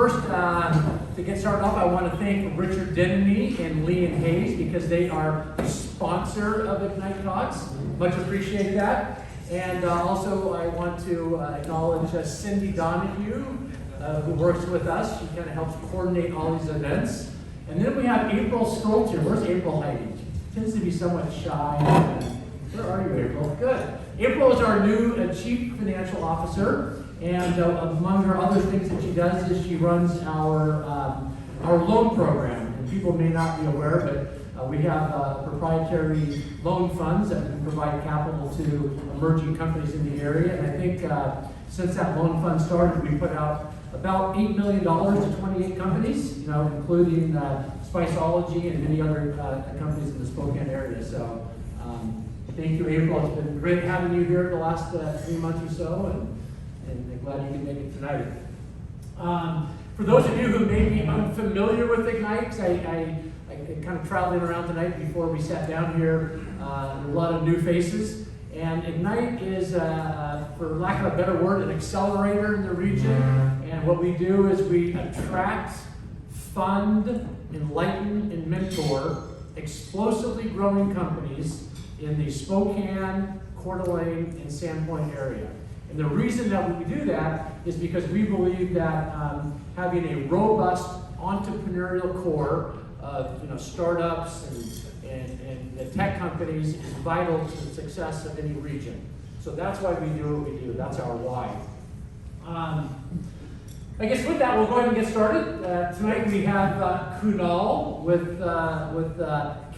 first, to get started off, I want to thank Richard Denny and Leanne Hayes because they are the sponsor of Ignite Talks. Much appreciate that. And also I want to acknowledge Cindy Donahue, who works with us. She kind of helps coordinate all these events. And then we have April Stolzer. Where's April hiding? She tends to be somewhat shy. Where are you, April? Good. April is our new Chief Financial Officer. And among her other things that she does is she runs our loan program. And people may not be aware, but we have proprietary loan funds that can provide capital to emerging companies in the area. And I think since that loan fund started, we put out about $8 million to 28 companies, including Spiceology and many other companies in the Spokane area. So thank you, April. It's been great having you here the last 3 months or so, and I'm glad you could make it tonight. For those of you who may be unfamiliar with Ignite, I kind of traveling around tonight before we sat down here, a lot of new faces. And Ignite is, for lack of a better word, an accelerator in the region. And what we do is we attract, fund, enlighten, and mentor explosively growing companies in the Spokane, Coeur d'Alene, and Sandpoint area. And the reason that we do that is because we believe that having a robust entrepreneurial core of startups and the tech companies is vital to the success of any region. So that's why we do what we do. That's our why. I guess with that, we'll go ahead and get started. Tonight we have Kunal with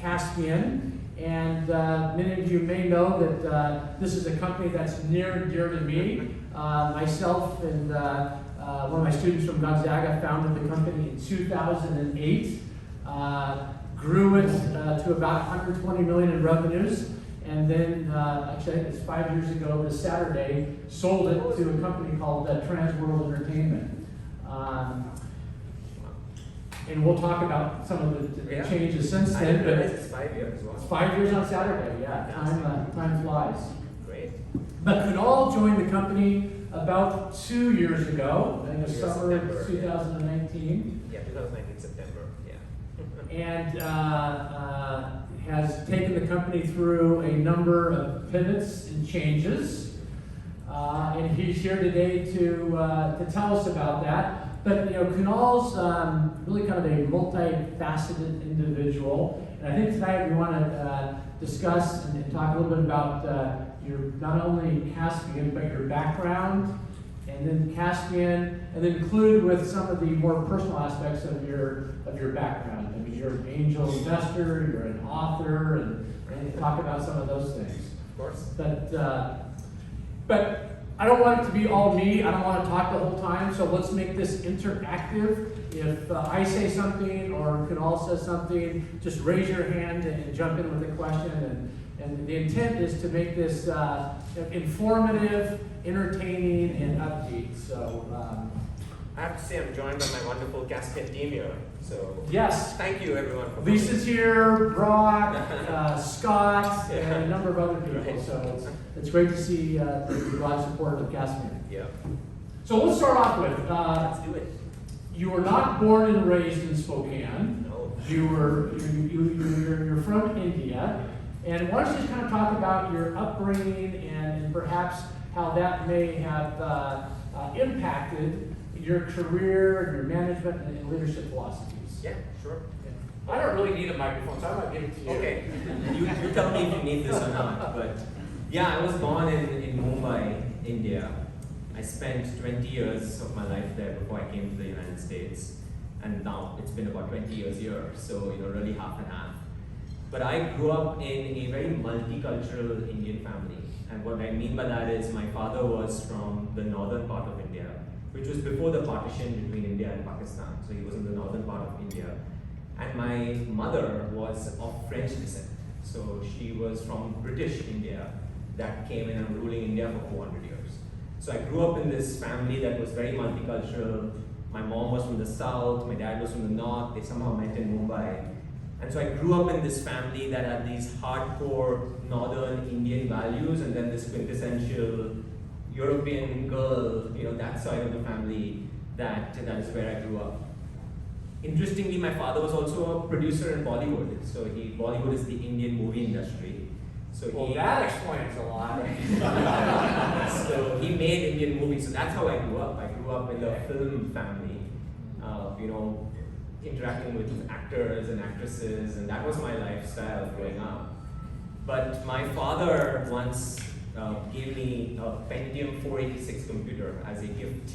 Kaspien. And many of you may know that this is a company that's near and dear to me. Myself and one of my students from Gonzaga founded the company in 2008. Grew it to about 120 million in revenues, and then actually I think it's 5 years ago this Saturday, sold it to a company called Transworld Entertainment. And we'll talk about some of the changes since then. But it's 5 years. It's 5 years on Saturday. Yeah, time flies. Great. But Kunal joined the company about 2 years ago. I think it was summer of 2019. Yeah, 2019 September. Yeah. And has taken the company through a number of pivots and changes. And he's here today to tell us about that. But Kunal's really kind of a multifaceted individual, and I think tonight we want to discuss and talk a little bit about your not only Kaspien but your background, and then Kaspien, and then include with some of the more personal aspects of your background. I mean, you're an angel investor, you're an author, and talk about some of those things. Of course. But I don't want it to be all me. I don't want to talk the whole time. So let's make this interactive. If I say something or Kunal says something, just raise your hand and jump in with a question. And the intent is to make this informative, entertaining, and upbeat. So I have to say I'm joined by my wonderful Kaspien team here. So yes, thank you everyone for Lisa's here, Brock, Scott, Yeah. and a number of other people. Right. So it's great to see the broad support of Kaspien. Yeah. So let's start off with, Let's do it. you were not born and raised in Spokane. No. You're from India. And why don't you just kind of talk about your upbringing and perhaps how that may have impacted your career and your management and leadership philosophies. Yeah, sure. I don't really need a microphone, so I might give it to you. Okay. You tell me if you need this or not, but yeah, I was born in Mumbai, India. I spent 20 years of my life there before I came to the United States, and now it's been about 20 years here, so really half and half. But I grew up in a very multicultural Indian family, and what I mean by that is my father was from the northern part of India, which was before the partition between India and Pakistan, so he was in the northern part of India. And my mother was of French descent, so she was from British India that came in and ruling India for 400 years. So I grew up in this family that was very multicultural. My mom was from the south, my dad was from the north, they somehow met in Mumbai. And so I grew up in this family that had these hardcore northern Indian values, and then this quintessential European girl, that side of the family that is where I grew up. Interestingly, my father was also a producer in Bollywood. So Bollywood is the Indian movie industry. So that explains a lot. so he made Indian movies. So that's how I grew up. I grew up in a film family, interacting with actors and actresses, and that was my lifestyle growing up. But my father once gave me a Pentium 486 computer as a gift.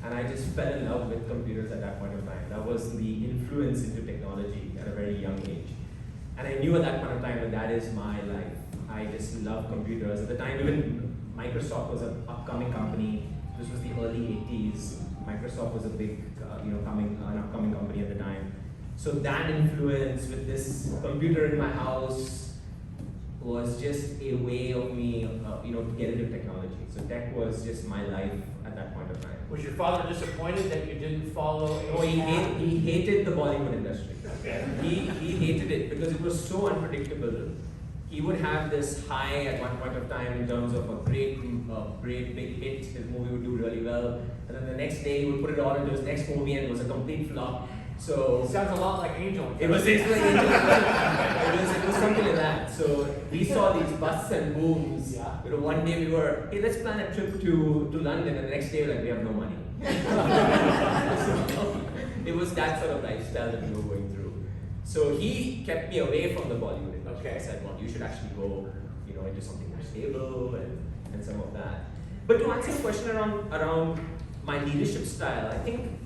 And I just fell in love with computers at that point of time. That was the influence into technology at a very young age. And I knew at that point of time that is my life. I just love computers. At the time, even Microsoft was an upcoming company. This was the early 80s. Microsoft was a big, an upcoming company at the time. So that influence with this computer in my house was just a way of me, to get into technology. So tech was just my life at that point of time. Was your father disappointed that you didn't follow? No, he hated the Bollywood industry. Okay. He hated it because it was so unpredictable. He would have this high at one point of time in terms of a great big hit. His movie would do really well, and then the next day he would put it all into his next movie and it was a complete flop. So sounds a lot like Angel. It was basically Angel. it was something like that. So we saw these busts and booms. Yeah. One day we were, hey, let's plan a trip to London, and the next day we have no money. So it was that sort of lifestyle that we were going through. So he kept me away from the Bollywood industry. Okay. I said, well, you should actually go, into something more stable and some of that. But to answer your question around my leadership style, I think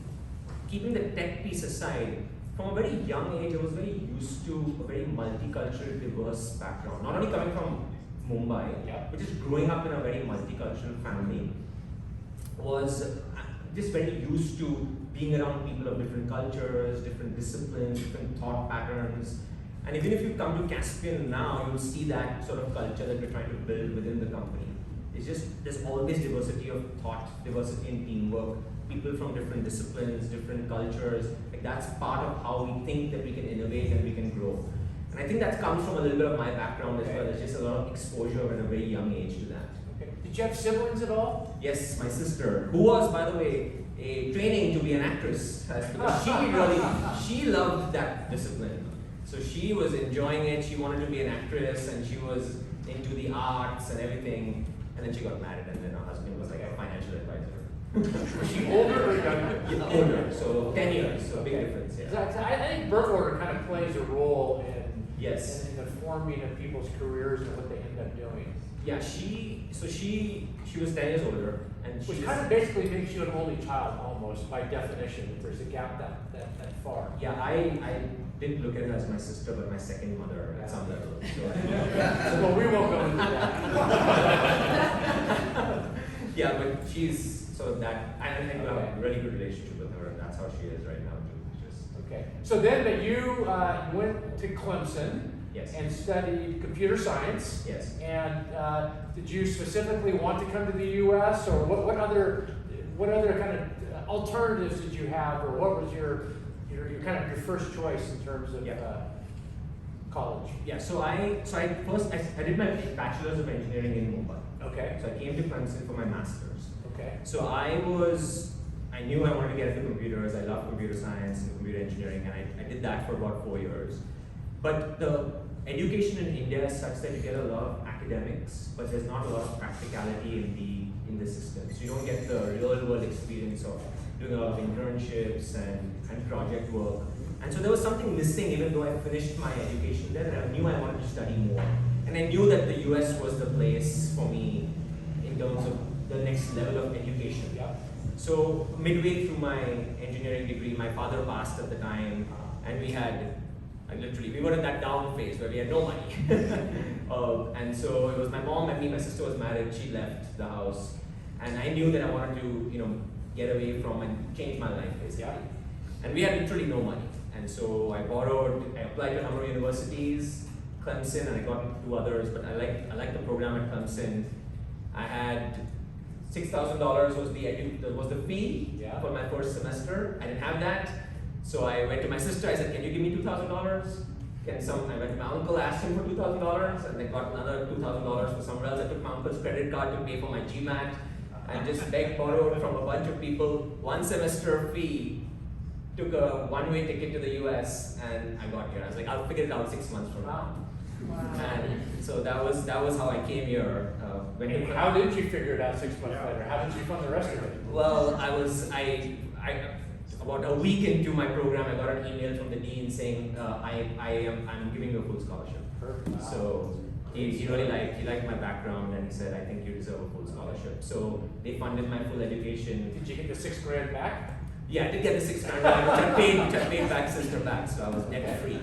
keeping the tech piece aside, from a very young age, I was very used to a very multicultural, diverse background. Not only coming from Mumbai, but just growing up in a very multicultural family, was just very used to being around people of different cultures, different disciplines, different thought patterns. And even if you come to Kaspien now, you'll see that sort of culture that we're trying to build within the company. It's just, there's always diversity of thought, diversity in teamwork, people from different disciplines, different cultures. Like that's part of how we think that we can innovate and we can grow. And I think that comes from a little bit of my background as well. There's just a lot of exposure at a very young age to that. Okay. Did you have siblings at all? Yes, my sister, who was, by the way, training to be an actress, because she loved that discipline. So she was enjoying it, she wanted to be an actress, and she was into the arts and everything. And then she got married, and then her husband was like a financial advisor. Was she older or younger? Yeah, older, so 10 years, so big difference, yeah. I think birth order kind of plays a role in Yes. in the forming of people's careers and what they end up doing. Yeah, she was 10 years older, and Which kind of basically makes you an only child almost by definition, if there's a gap that far. Yeah, I didn't look at her as my sister, but my second mother at some level. So, Well, we won't go into that. yeah, but she's sort of that. I think we have a really good relationship with her, and that's how she is right now too. Okay. So then, but you went to Clemson. Yes. And studied computer science. Yes. And did you specifically want to come to the U.S. or what other kind of alternatives did you have, or what was your kind of your first choice in terms of college? Yeah. So I did my bachelor's of engineering in Mumbai. Okay. So I came to Clemson for my master's. Okay. So I knew I wanted to get into computers. I love computer science and computer engineering, and I did that for about 4 years. But the education in India is such that you get a lot of academics, but there's not a lot of practicality in the system. So you don't get the real world experience of doing a lot of internships and project work. And so there was something missing, even though I finished my education there, and I knew I wanted to study more. And I knew that the US was the place for me in terms of the next level of education. Yeah. So midway through my engineering degree, my father passed at the time, and we were in that down phase where we had no money. And so it was my mom and me, my sister was married, she left the house. And I knew that I wanted to, get away from and change my life basically. Yeah. And we had literally no money. And so I applied to a number of universities, Clemson, and I got into 2 others, but I liked the program at Clemson. I had $6,000 was the fee for my first semester. I didn't have that. So I went to my sister, I said, can you give me $2,000? I went to my uncle, asked him for $2,000, and I got another $2,000 for somewhere else. I took my uncle's credit card to pay for my GMAT. and just begged, borrowed from a bunch of people, 1 semester fee, took a one-way ticket to the US, and I got here. I was like, I'll figure it out 6 months from now. And so that was how I came here. And how did you figure it out 6 months later? How did you fund the rest of it? Well, I about a week into my program, I got an email from the dean saying I'm giving you a full scholarship. Perfect. Wow. So he really liked my background, and he said, I think you deserve a full scholarship. So they funded my full education. Did you get the $6,000 back? Yeah, I did get the $6,000 back, which I paid back sister back, so I was net free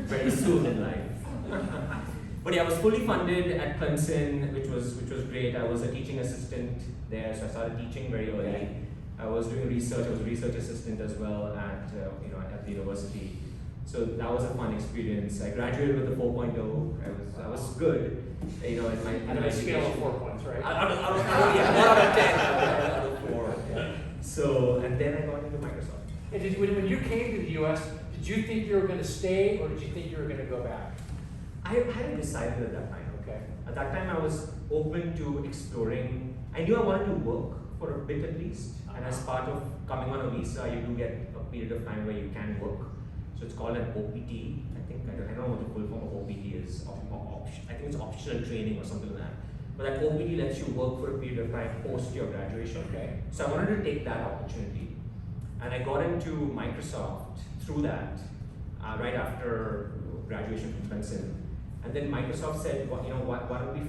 very soon in life. But yeah, I was fully funded at Clemson, which was great. I was a teaching assistant there, so I started teaching very early. I was doing research. I was a research assistant as well at the university. So that was a fun experience. I graduated with a 4.0. I was good. In my scale of 4 points, right? Out of 1 out of 10. Out of 4. Yeah. So and then I got into Microsoft. And when you came to the U.S., did you think you were going to stay, or did you think you were going to go back? I hadn't decided at that time. Okay. At that time, I was open to exploring. I knew I wanted to work for a bit at least. And as part of coming on a visa, you do get a period of time where you can work. So it's called an OPT. I don't know what the full form of OPT is. I think it's optional training or something like that. But that OPT lets you work for a period of time post your graduation. Okay. So I wanted to take that opportunity. And I got into Microsoft through that right after graduation from Clemson. And then Microsoft said, why don't we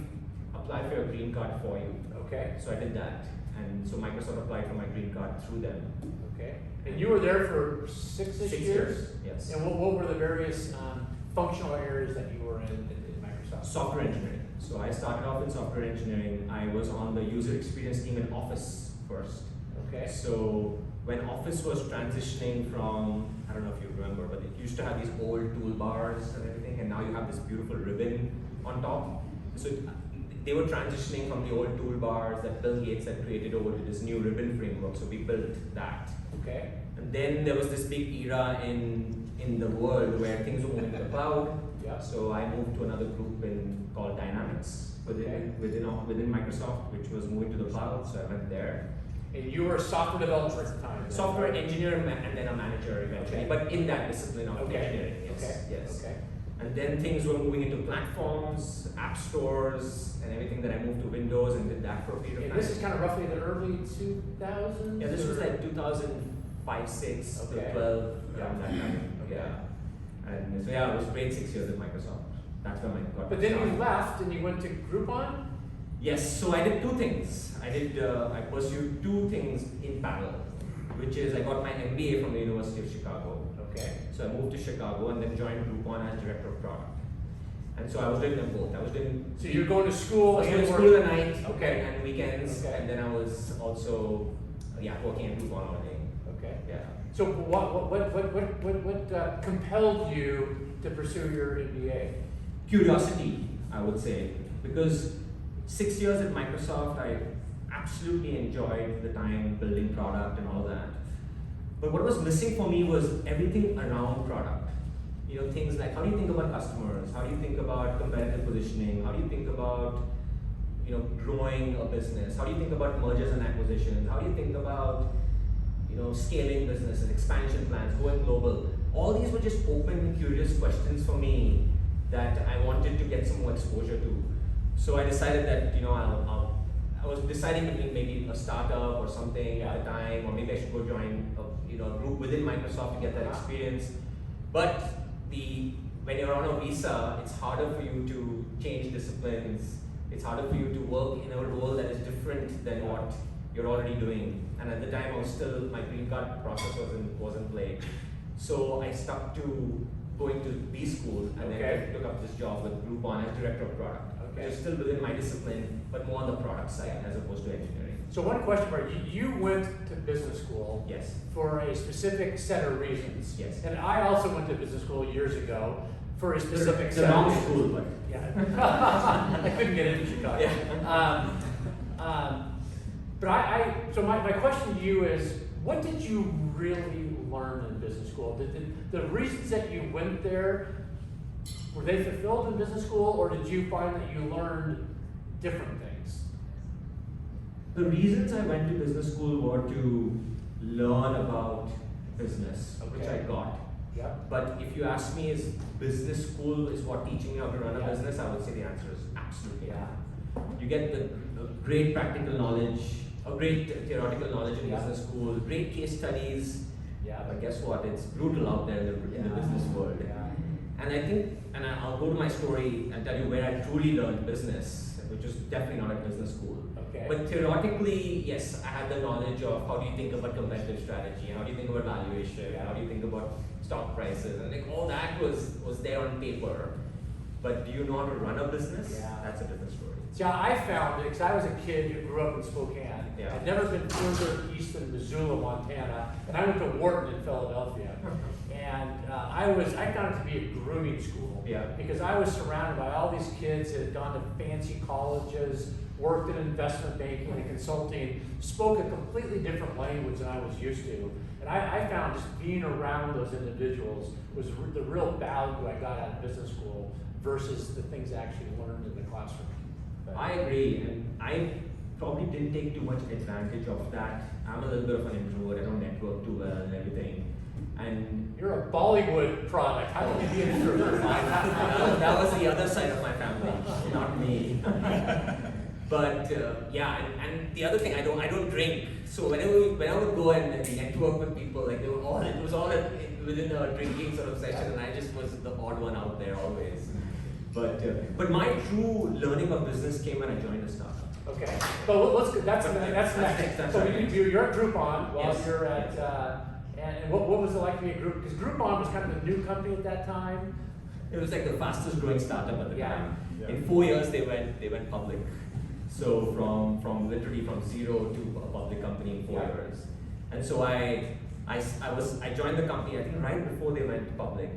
apply for your green card for you? Okay. So I did that. And so Microsoft applied for my green card through them. Okay. And you were there for 6 years? Yes. And what were the various functional areas that you were in Microsoft? Software engineering. So I started off in software engineering. I was on the user experience team in Office first. Okay. So when Office was transitioning from, I don't know if you remember, but it used to have these old toolbars and everything, and now you have this beautiful ribbon on top. So they were transitioning from the old toolbars that Bill Gates had created over to this new ribbon framework, so we built that. Okay. And then there was this big era in the world where things were moving to the cloud. Yeah. So I moved to another group called Dynamics within Microsoft, which was moving to the cloud, so I went there. And you were a software developer at the time? Software engineer and then a manager eventually, but in that discipline of engineering, yes. Okay. Yes. Okay. And then things were moving into platforms, app stores, and everything that I moved to Windows and did that for a period of And time. this is kind of roughly the early 2000s? Yeah, this was like 2005, 6 to Okay. 12, around that time. Okay. Yeah. And so yeah, it was a great 6 years at Microsoft. That's where I got But my then start. you left and you went to Groupon? Yes, so I did 2 things. I pursued 2 things in parallel, which is I got my MBA from the University of Chicago. Okay. So I moved to Chicago and then joined Groupon as director of product. And so I was doing them both. So you're going to school I was and going to work- school at night Okay. and weekends, Okay. and then I was also working at Groupon all day. Okay. Yeah. So what compelled you to pursue your MBA? Curiosity, I would say, because 6 years at Microsoft, I absolutely enjoyed the time building product and all that. But what was missing for me was everything around product. Things like how do you think about customers? How do you think about competitive positioning? How do you think about growing a business? How do you think about mergers and acquisitions? How do you think about scaling businesses, expansion plans, going global? All these were just open, curious questions for me that I wanted to get some more exposure to. So I decided that I was deciding between maybe a startup or something at the time, or maybe I should go join a group within Microsoft to get that experience. But when you're on a visa, it's harder for you to change disciplines. It's harder for you to work in a role that is different than what you're already doing. And at the time, my green card process was in play. So I stuck to going to B school and then took up this job with Groupon as director of product. Okay. Which is still within my discipline, but more on the product side as opposed to engineering. So one question for you. You went to business school Yes. for a specific set of reasons. Yes. And I also went to business school years ago for a specific It's set a of long reasons. school, but Yeah. I couldn't get into Chicago. Yeah. So my question to you is, what did you really learn in business school? Did the reasons that you went there, were they fulfilled in business school, or did you find that you learned different things? The reasons I went to business school were to learn about business, which I got. Yeah. But if you ask me, is business school is what teaching you how to run a business? I would say the answer is absolutely Yeah. You get the great practical knowledge, a great theoretical knowledge in Yeah. business school, great case studies. Yeah. But guess what? It's brutal out there in the business world. Yeah. And I think, and I'll go to my story and tell you where I truly learned business, which is definitely not at business school. Okay. But theoretically, yes, I had the knowledge of how do you think about competitive strategy, how do you think about valuation, how do you think about stock prices, and like all that was there on paper. But do you know how to run a business? Yeah. That's a different story. See, I found it because I was a kid who grew up in Spokane. Yeah. I'd never been further east than Missoula, Montana, and I went to Wharton in Philadelphia. And I found it to be a grooming school. Yeah. Because I was surrounded by all these kids that had gone to fancy colleges, worked in investment banking and consulting, spoke a completely different language than I was used to. And I found just being around those individuals was the real value I got out of business school versus the things I actually learned in the classroom. But I agree, and I probably didn't take too much advantage of that. I'm a little bit of an introvert, I don't network too well and everything. And you're a Bollywood product. How can you be an introvert? that was the other side of my family, not me. But yeah, and the other thing, I don't drink. So when I would go and network with people, like it was all within a drinking sort of session, and I just was the odd one out there always. But my true learning of business came when I joined a startup. Okay, but let's go. That's next. That's So right. you're at Groupon while Yes. you're at, and what was it like to be at Groupon? Because Groupon was kind of a new company at that time. It was like the fastest growing startup at the Yeah. time. Yeah. In 4 years, they went public. So from literally from zero to a public company in 4 Yeah. years. And so I joined the company I think right before they went public,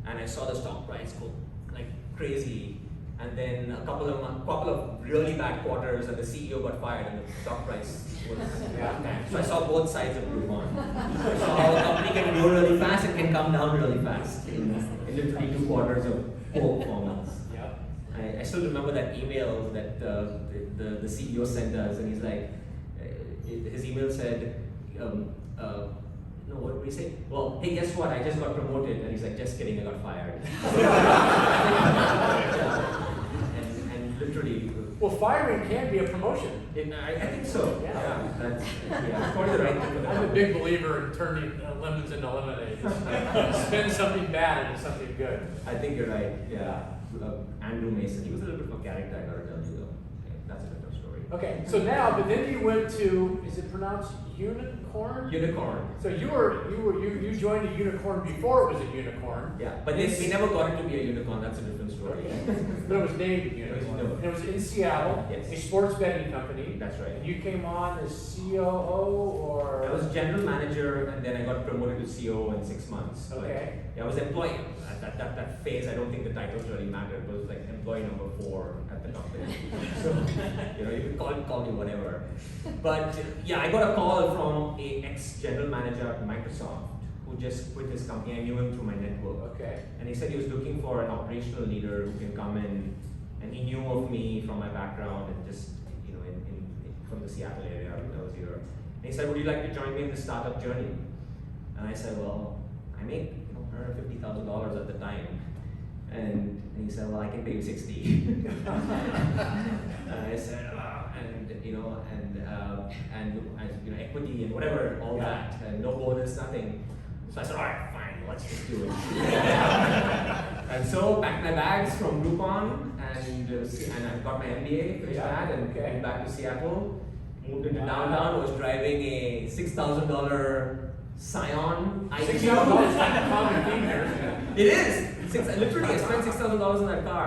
and I saw the stock price go like crazy. And then a couple of really bad quarters, and the CEO got fired, and the stock price was tanked. So I saw both sides of Groupon. I saw how a company can grow really fast and can come down really fast in literally 2 quarters of poor performance. Yeah. I still remember that email that the CEO sent us, and he's like, his email said, no, what did we say? Well, hey, guess what? I just got promoted, and he's like, just kidding, I got fired. and literally. Well, firing can be a promotion. I think so. Yeah. That's probably the right thing for the I'm a company. big believer in turning lemons into lemonade. Spin something bad into something good. I think you're right. Yeah. Andrew Mason. He was a little bit of a character, I gotta tell you though. Yeah, that's a different story. Okay, so now, but then you went to, is it pronounced unicorn? Unicorn. So you joined a unicorn before it was a unicorn. Yeah, but we never got it to be a unicorn. That's a different story. Okay. But it was named a unicorn. And it was in Seattle, Yes. a sports betting company. That's right. And you came on as COO or? I was general manager, and then I got promoted to CEO in 6 months. But, Okay. yeah, I was employee. At that phase, I don't think the titles really mattered. It was like employee number 4 at the company. So, you could call me whatever. But yeah, I got a call from a ex-general manager at Microsoft who just quit his company. I knew him through my network. Okay. And he said he was looking for an operational leader who can come in, and he knew of me from my background and just, from the Seattle area when I was here. And he said, would you like to join me in the startup journey? And I said, well, I make $150,000 at the time. And he said, well, I can pay you 60. And I said, equity and whatever, all that, and no bonus, nothing. So I said, all right, fine, let's just do it. And so packed my bags from Groupon, and I got my MBA, finished that, and went back to Seattle. Moved into downtown, was driving a $6,000 Scion IQ. $6,000 is not a common thing here. It is! Literally, I spent $6,000 on that car.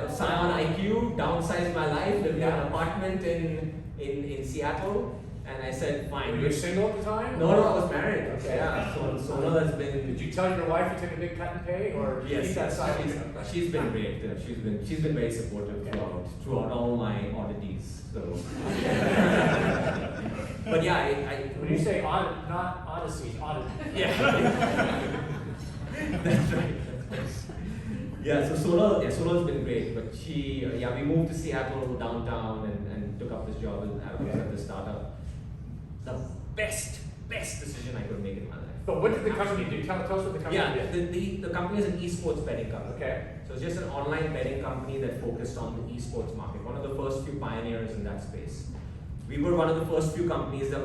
Scion IQ, downsized my life, lived in an apartment in Seattle, and I said, fine. Were you single at the time? No, I was married. Okay. Yeah, so Sonal has been. Did you tell your wife you took a big cut in pay, or did you keep that silent? She's been great. She's been very supportive throughout all my oddities. So. But yeah, When you say not odysseys, oddities. Yeah. That's right. Yeah, so Sonal's been great, but we moved to Seattle downtown, and and took up this job at the startup. The best decision I could make in my life. But what did the company do? Tell us what the company did. The company is an esports betting company. Okay. So it's just an online betting company that focused on the esports market. One of the first few pioneers in that space. We were one of the first few companies that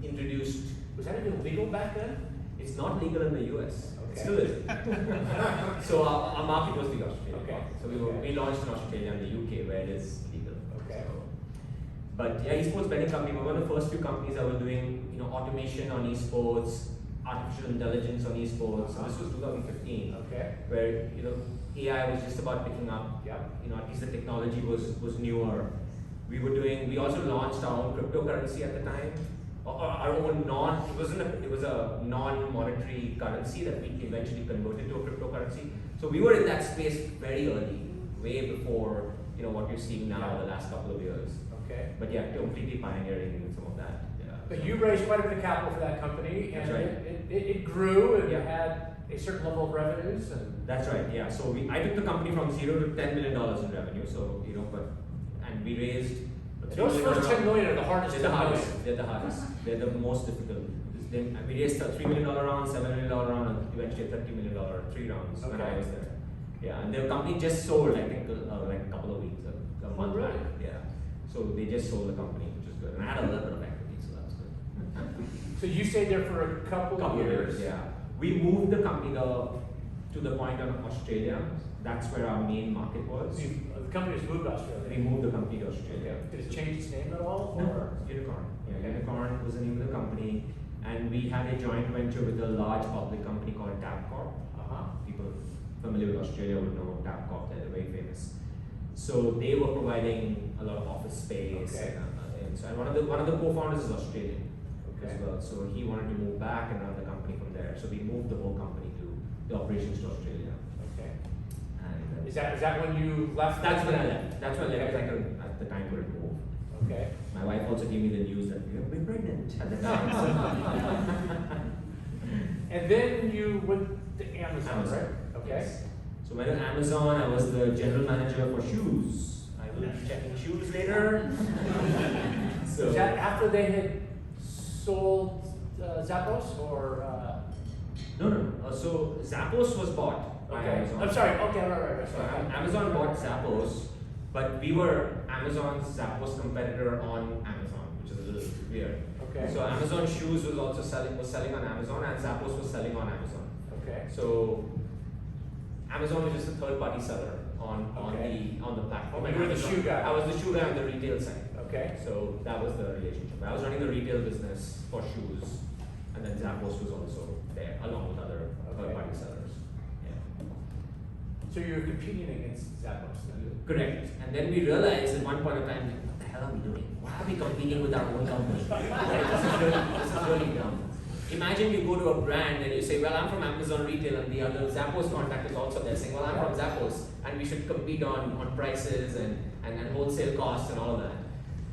introduced. Was that even legal back then? It's not legal in the US. Okay. It still isn't. So our market was the Australian Okay. market. So we launched in Australia and the UK where it is legal. Okay. So, but yeah, esports betting company, we were one of the first few companies that were doing automation on esports, artificial intelligence on esports. So this was 2015. Okay. Where AI was just about picking up. Yep. At least the technology was newer. We also launched our own cryptocurrency at the time. Our own it was a non-monetary currency that we eventually converted to a cryptocurrency. So we were in that space very early, way before what you're seeing now the last couple of years. Okay. But yeah, completely pioneering in some of that. Yeah. But you raised quite a bit of capital for that company, and That's right. it grew, and Yeah. you had a certain level of revenues, and That's right. Yeah. So I took the company from $0 to $10 million in revenue. So and we raised. those first 10 million are the hardest. They're the to hardest. raise. They're the hardest. They're the most difficult. We raised a $3 million round, $7 million round, and eventually a $30 million 3 rounds when I Okay. was there. Yeah, and the company just sold, I think, like a couple of weeks, a month really? back. Yeah. So they just sold the company, which is good. And I had a little bit of equity, so that's good. So you stayed there for a couple of years. Yeah. We moved the company to the point of Australia. That's where our main market was. The company has moved to Australia. We moved the company to Australia. Did it change its name at all? No, Or? Unicorn. Yeah, Okay. Unicorn was the name of the company, and we had a joint venture with a large public company called Tabcorp. People familiar with Australia would know Tabcorp; they're very famous. So they were providing a lot of office space, Okay. and one of the co-founders is Australian Okay. as well. So he wanted to move back and run the company from there. So we moved the whole company to the operations to Australia. Okay. And Is that when you left? that's when I left. That's when I left. Okay. Like at the time couldn't move. Okay. My wife also gave me the news that we're pregnant at the time. And then you went to Amazon, Amazon. right? Okay. Yes. So when at Amazon, I was the general manager for shoes. I will be checking shoes later. So Was that after they had sold Zappos, or? no. So Zappos was bought by Okay. Amazon. I'm sorry. Okay, right. So Amazon bought Zappos, but we were Amazon's Zappos competitor on Amazon, which is a little weird. Okay. So Amazon Shoes was also selling on Amazon, and Zappos was selling on Amazon. Okay. So Amazon was just a third-party seller on Okay. the platform. And you were the Amazon- shoe guy. I was the shoe guy on the retail side. Okay. So that was the relationship. I was running the retail business for shoes, and then Zappos was also there along with other third-party sellers. Yeah. So you were competing against Zappos then? Correct. And then we realized at one point in time, what the hell are we doing? Why are we competing with our own company? This is really dumb. Imagine you go to a brand and you say, well, I'm from Amazon Retail, and the other Zappos contact is also there saying, well, I'm from Zappos, and we should compete on prices and wholesale costs and all of that.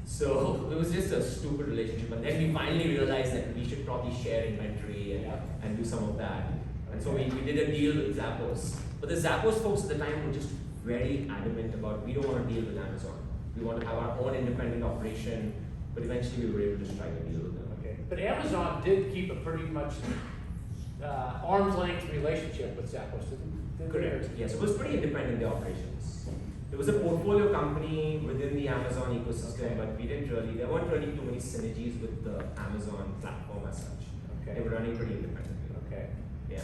So it was just a stupid relationship. And then we finally realized that we should probably share inventory and do some of that. And so we did a deal with Zappos. But the Zappos folks at the time were just very adamant about, we don't want to deal with Amazon. We want to have our own independent operation. But eventually we were able to strike a deal with them. Okay. But Amazon did keep a pretty much arm's length relationship with Zappos, didn't they? Correct. Yes, it was pretty independent in the operations. It was a portfolio company within the Amazon ecosystem, Okay. but there weren't really too many synergies with the Amazon platform as such. They Okay. were running pretty independently. Okay. Yeah,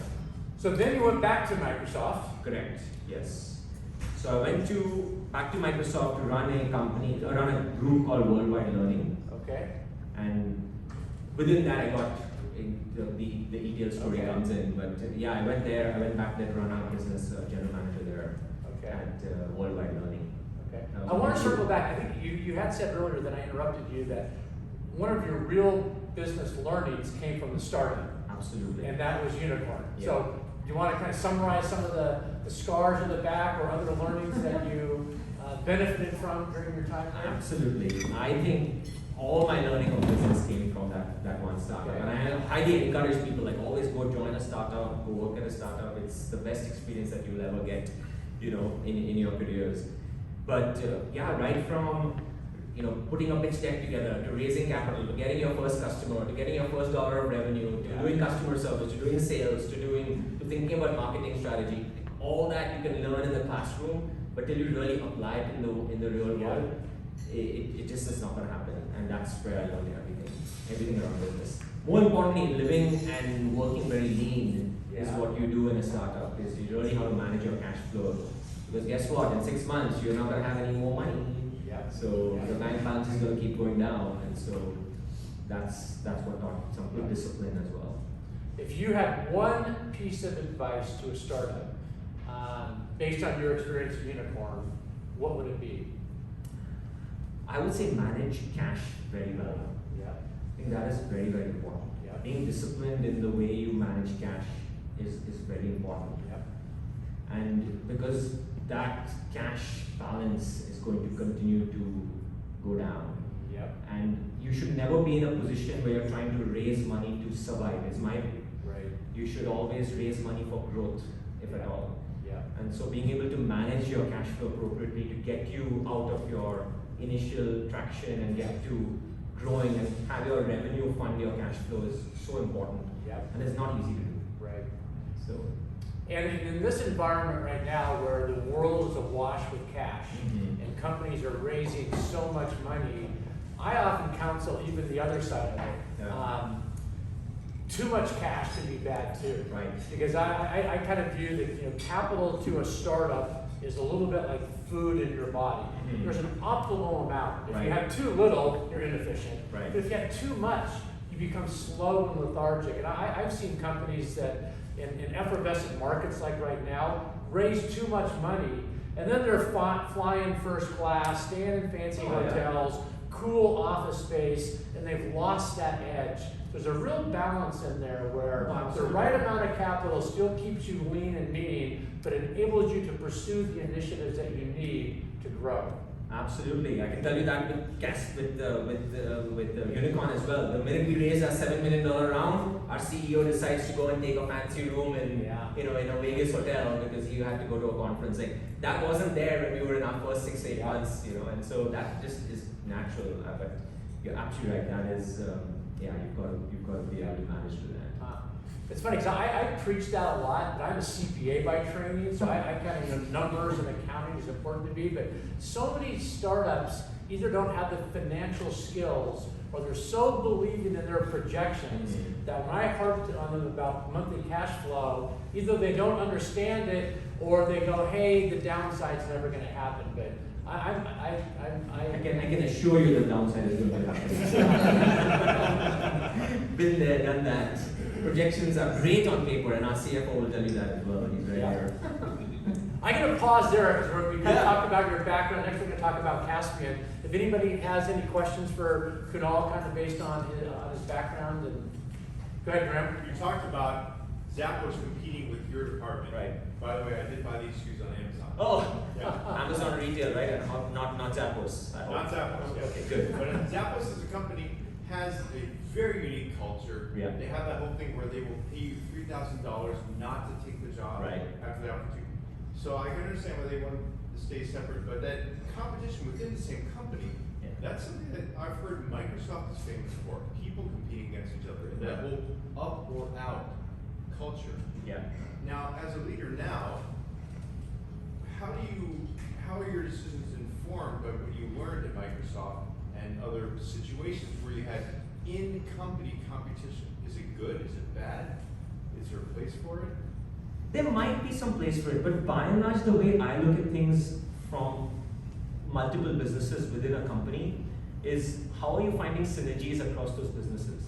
So then you went back to Microsoft. correct. Yes. So I went back to Microsoft to run a group called Worldwide Learning, Okay. and within that I got the ETL story Okay. comes in. But yeah, I went back there to run our business, general manager there Okay. at Worldwide Learning. Okay. That was I want to wonderful. circle back. I think you had said earlier that I interrupted you that one of your real business learnings came from the startup, Absolutely. and that was Unicorn. Yeah. So do you want to kind of summarize some of the scars in the back or other learnings that you benefited from during your time there? Absolutely. I think all my learning of business came from that one startup. Okay. And I highly encourage people, like, always go join a startup, go work at a startup. It's the best experience that you'll ever get, in your careers. But yeah, right from putting a pitch deck together, to raising capital, to getting your first customer, to getting your first dollar of revenue, to doing customer service, to doing sales, to thinking about marketing strategy. All that you can learn in the classroom, but till you really apply it in the real world, it just is not going to happen. And that's where I learned everything around business. More importantly, living and working very lean is what you do in a startup. Is you really have to manage your cash flow. Because guess what? In 6 months, you're not going to have any more money. So the bank balance is going to keep going down, and so that's what taught some good discipline as well. If you had one piece of advice to a startup, based on your experience at Unicorn, what would it be? I would say manage cash very well. I think that is very, very important. Being disciplined in the way you manage cash is very important. And because that cash balance is going to continue to go down. And you should never be in a position where you're trying to raise money to survive, is my view. You should always raise money for growth, if at all. And so being able to manage your cash flow appropriately to get you out of your initial traction and get to growing and have your revenue fund your cash flow is so important. And it's not easy to do. So. And in this environment right now where the world is awash with cash and companies are raising so much money, I often counsel even the other side of it. Too much cash can be bad too. Because I kind of view that capital to a startup is a little bit like food in your body. There's an optimal amount. If you have too little, you're inefficient. But if you have too much, you become slow and lethargic. And I've seen companies that in effervescent markets like right now, raise too much money, and then they're flying first class, staying in fancy hotels, cool office space, and they've lost that edge. There's a real balance in there where the right amount of capital still keeps you lean and mean, but enables you to pursue the initiatives that you need to grow. Absolutely, I can tell you that with the Unicorn as well. The minute we raised our $7 million round, our CEO decides to go and take a fancy room in in a Vegas hotel because he had to go to a conference. Like that wasn't there when we were in our first 6-8 months, and so that just is natural. But you're absolutely right. That is you've got to be able to manage to that. It's funny because I preach that a lot, but I'm a CPA by training, so I kind of numbers and accounting is important to me, but so many startups either don't have the financial skills or they're so believing in their projections that when I harped on them about monthly cash flow, either they don't understand it or they go, hey, the downside's never going to happen. But I can assure you the downside is going to happen. Been there, done that. Projections are great on paper, and our CFO will tell you that as well. He's right here. I'm going to pause there because we did talk about your background. Next, we're going to talk about Kaspien. If anybody has any questions for Kunal, kind of based on his background, and go ahead, Graham. You talked about Zappos competing with your department. By the way, I did buy these shoes on Amazon. Oh, Amazon retail, right? And not Zappos. Not Zappos. Okay, good. But Zappos as a company has a very unique culture. They have that whole thing where they will pay you $3,000 not to take the job after the opportunity. So I can understand why they want to stay separate, but that competition within the same company, that's something that I've heard Microsoft is famous for. People competing against each other, and that whole up or out culture. Now, as a leader now, how are your decisions informed by what you learned at Microsoft and other situations where you had in-company competition? Is it good? Is it bad? Is there a place for it? There might be some place for it, but by and large, the way I look at things from multiple businesses within a company is how are you finding synergies across those businesses?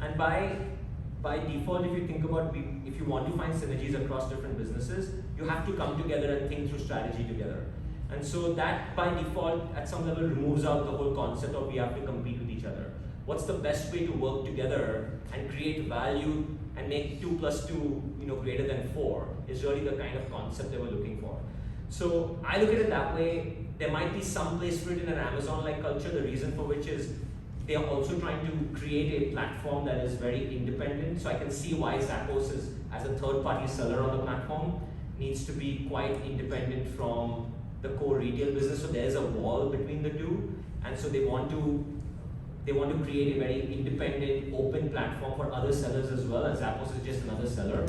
And by default, if you think about if you want to find synergies across different businesses, you have to come together and think through strategy together. And so that by default, at some level, removes out the whole concept of we have to compete with each other. What's the best way to work together and create value and make 2 + 2 greater than 4 is really the kind of concept they were looking for. So I look at it that way. There might be some place for it in an Amazon-like culture, the reason for which is they are also trying to create a platform that is very independent. So I can see why Zappos is, as a third-party seller on the platform, needs to be quite independent from the core retail business. So there's a wall between the two. and so they want to create a very independent, open platform for other sellers as well, as Zappos is just another seller.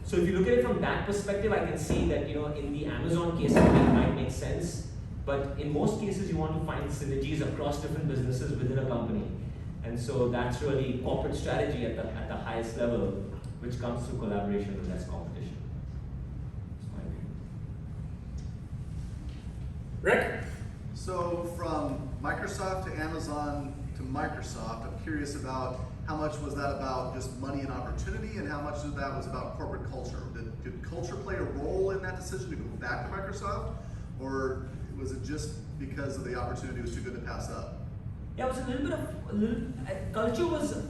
So if you look at it from that perspective, I can see that in the Amazon case, it might make sense, but in most cases, you want to find synergies across different businesses within a company. And so that's really corporate strategy at the highest level, which comes through collaboration and less competition. That's my view. Rick? So from Microsoft to Amazon to Microsoft, I'm curious about how much was that about just money and opportunity, and how much of that was about corporate culture? Did culture play a role in that decision to go back to Microsoft, or was it just because of the opportunity was too good to pass up? Yeah, it was culture was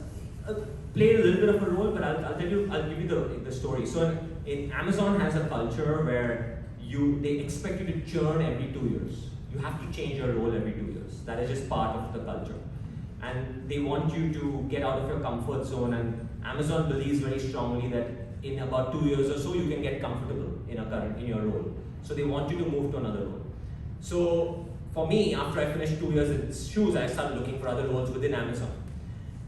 played a little bit of a role, but I'll give you the story. So in Amazon has a culture where they expect you to churn every 2 years. You have to change your role every 2 years. That is just part of the culture. And they want you to get out of your comfort zone, and Amazon believes very strongly that in about 2 years or so you can get comfortable in your role. So they want you to move to another role. So for me, after I finished 2 years in shoes, I started looking for other roles within Amazon.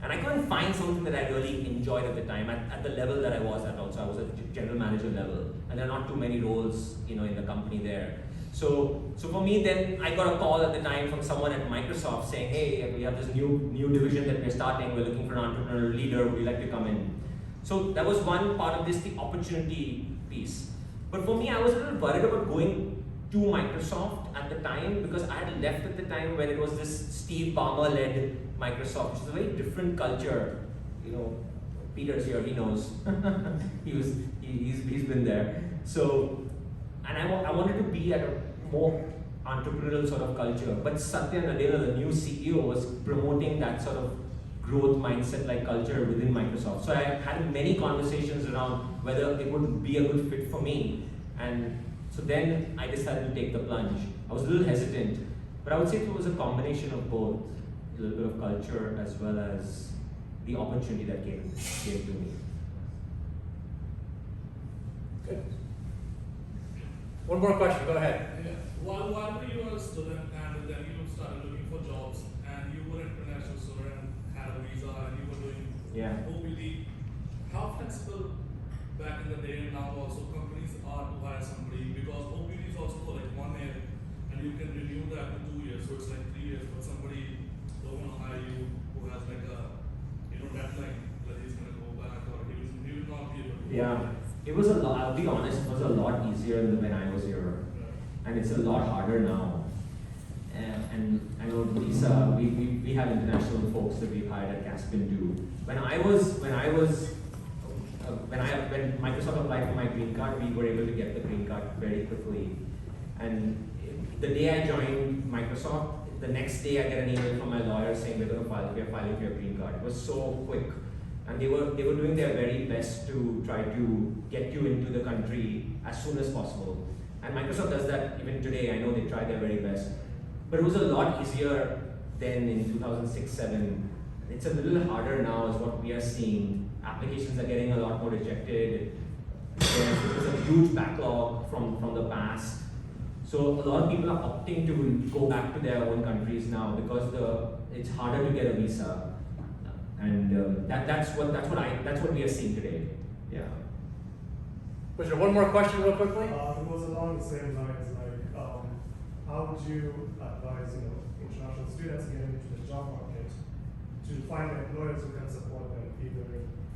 And I couldn't find something that I really enjoyed at the time, at the level that I was at also. I was at general manager level, and there are not too many roles in the company there. So for me, then I got a call at the time from someone at Microsoft saying, hey, we have this new division that we're starting, we're looking for an entrepreneurial leader, would you like to come in? So that was one part of this, the opportunity piece. But for me, I was a little worried about going to Microsoft at the time, because I had left at the time when it was this Steve Ballmer-led Microsoft, which is a very different culture. Peter's here, he knows. he's been there. So, and I wanted to be at a more entrepreneurial sort of culture. But Satya Nadella, the new CEO, was promoting that sort of growth mindset like culture within Microsoft. So I had many conversations around whether it would be a good fit for me. And so then I decided to take the plunge. I was a little hesitant, but I would say it was a combination of both, a little bit of culture as well as the opportunity that came to me. Good. One more question, go ahead. Yeah. While you were a student and then you started looking for jobs and you were an international student and had a visa and you were doing OPT, how flexible back in the day and now also companies are to hire somebody, because OPT is also for like 1 year and you can renew that to 2 years, so it's like 3 years, but somebody don't want to hire you who has like a deadline that he's going to go back or he will not be able to go back. It was a lot, I'll be honest, it was a lot easier than when I was here. And it's a lot harder now. And I know Lisa, we have international folks that we've hired at Kaspien too. When Microsoft applied for my green card, we were able to get the green card very quickly. And the day I joined Microsoft, the next day I get an email from my lawyer saying we're filing for your green card. It was so quick. And they were doing their very best to try to get you into the country as soon as possible. And Microsoft does that even today. I know they try their very best. But it was a lot easier than in 2006-07. It's a little harder now is what we are seeing. Applications are getting a lot more rejected. There's a huge backlog from the past. So a lot of people are opting to go back to their own countries now because it's harder to get a visa. And that's what we are seeing today. Yeah. Was there one more question real quickly? It was along the same lines, like how would you advise international students getting into the job market to find employers who can support them either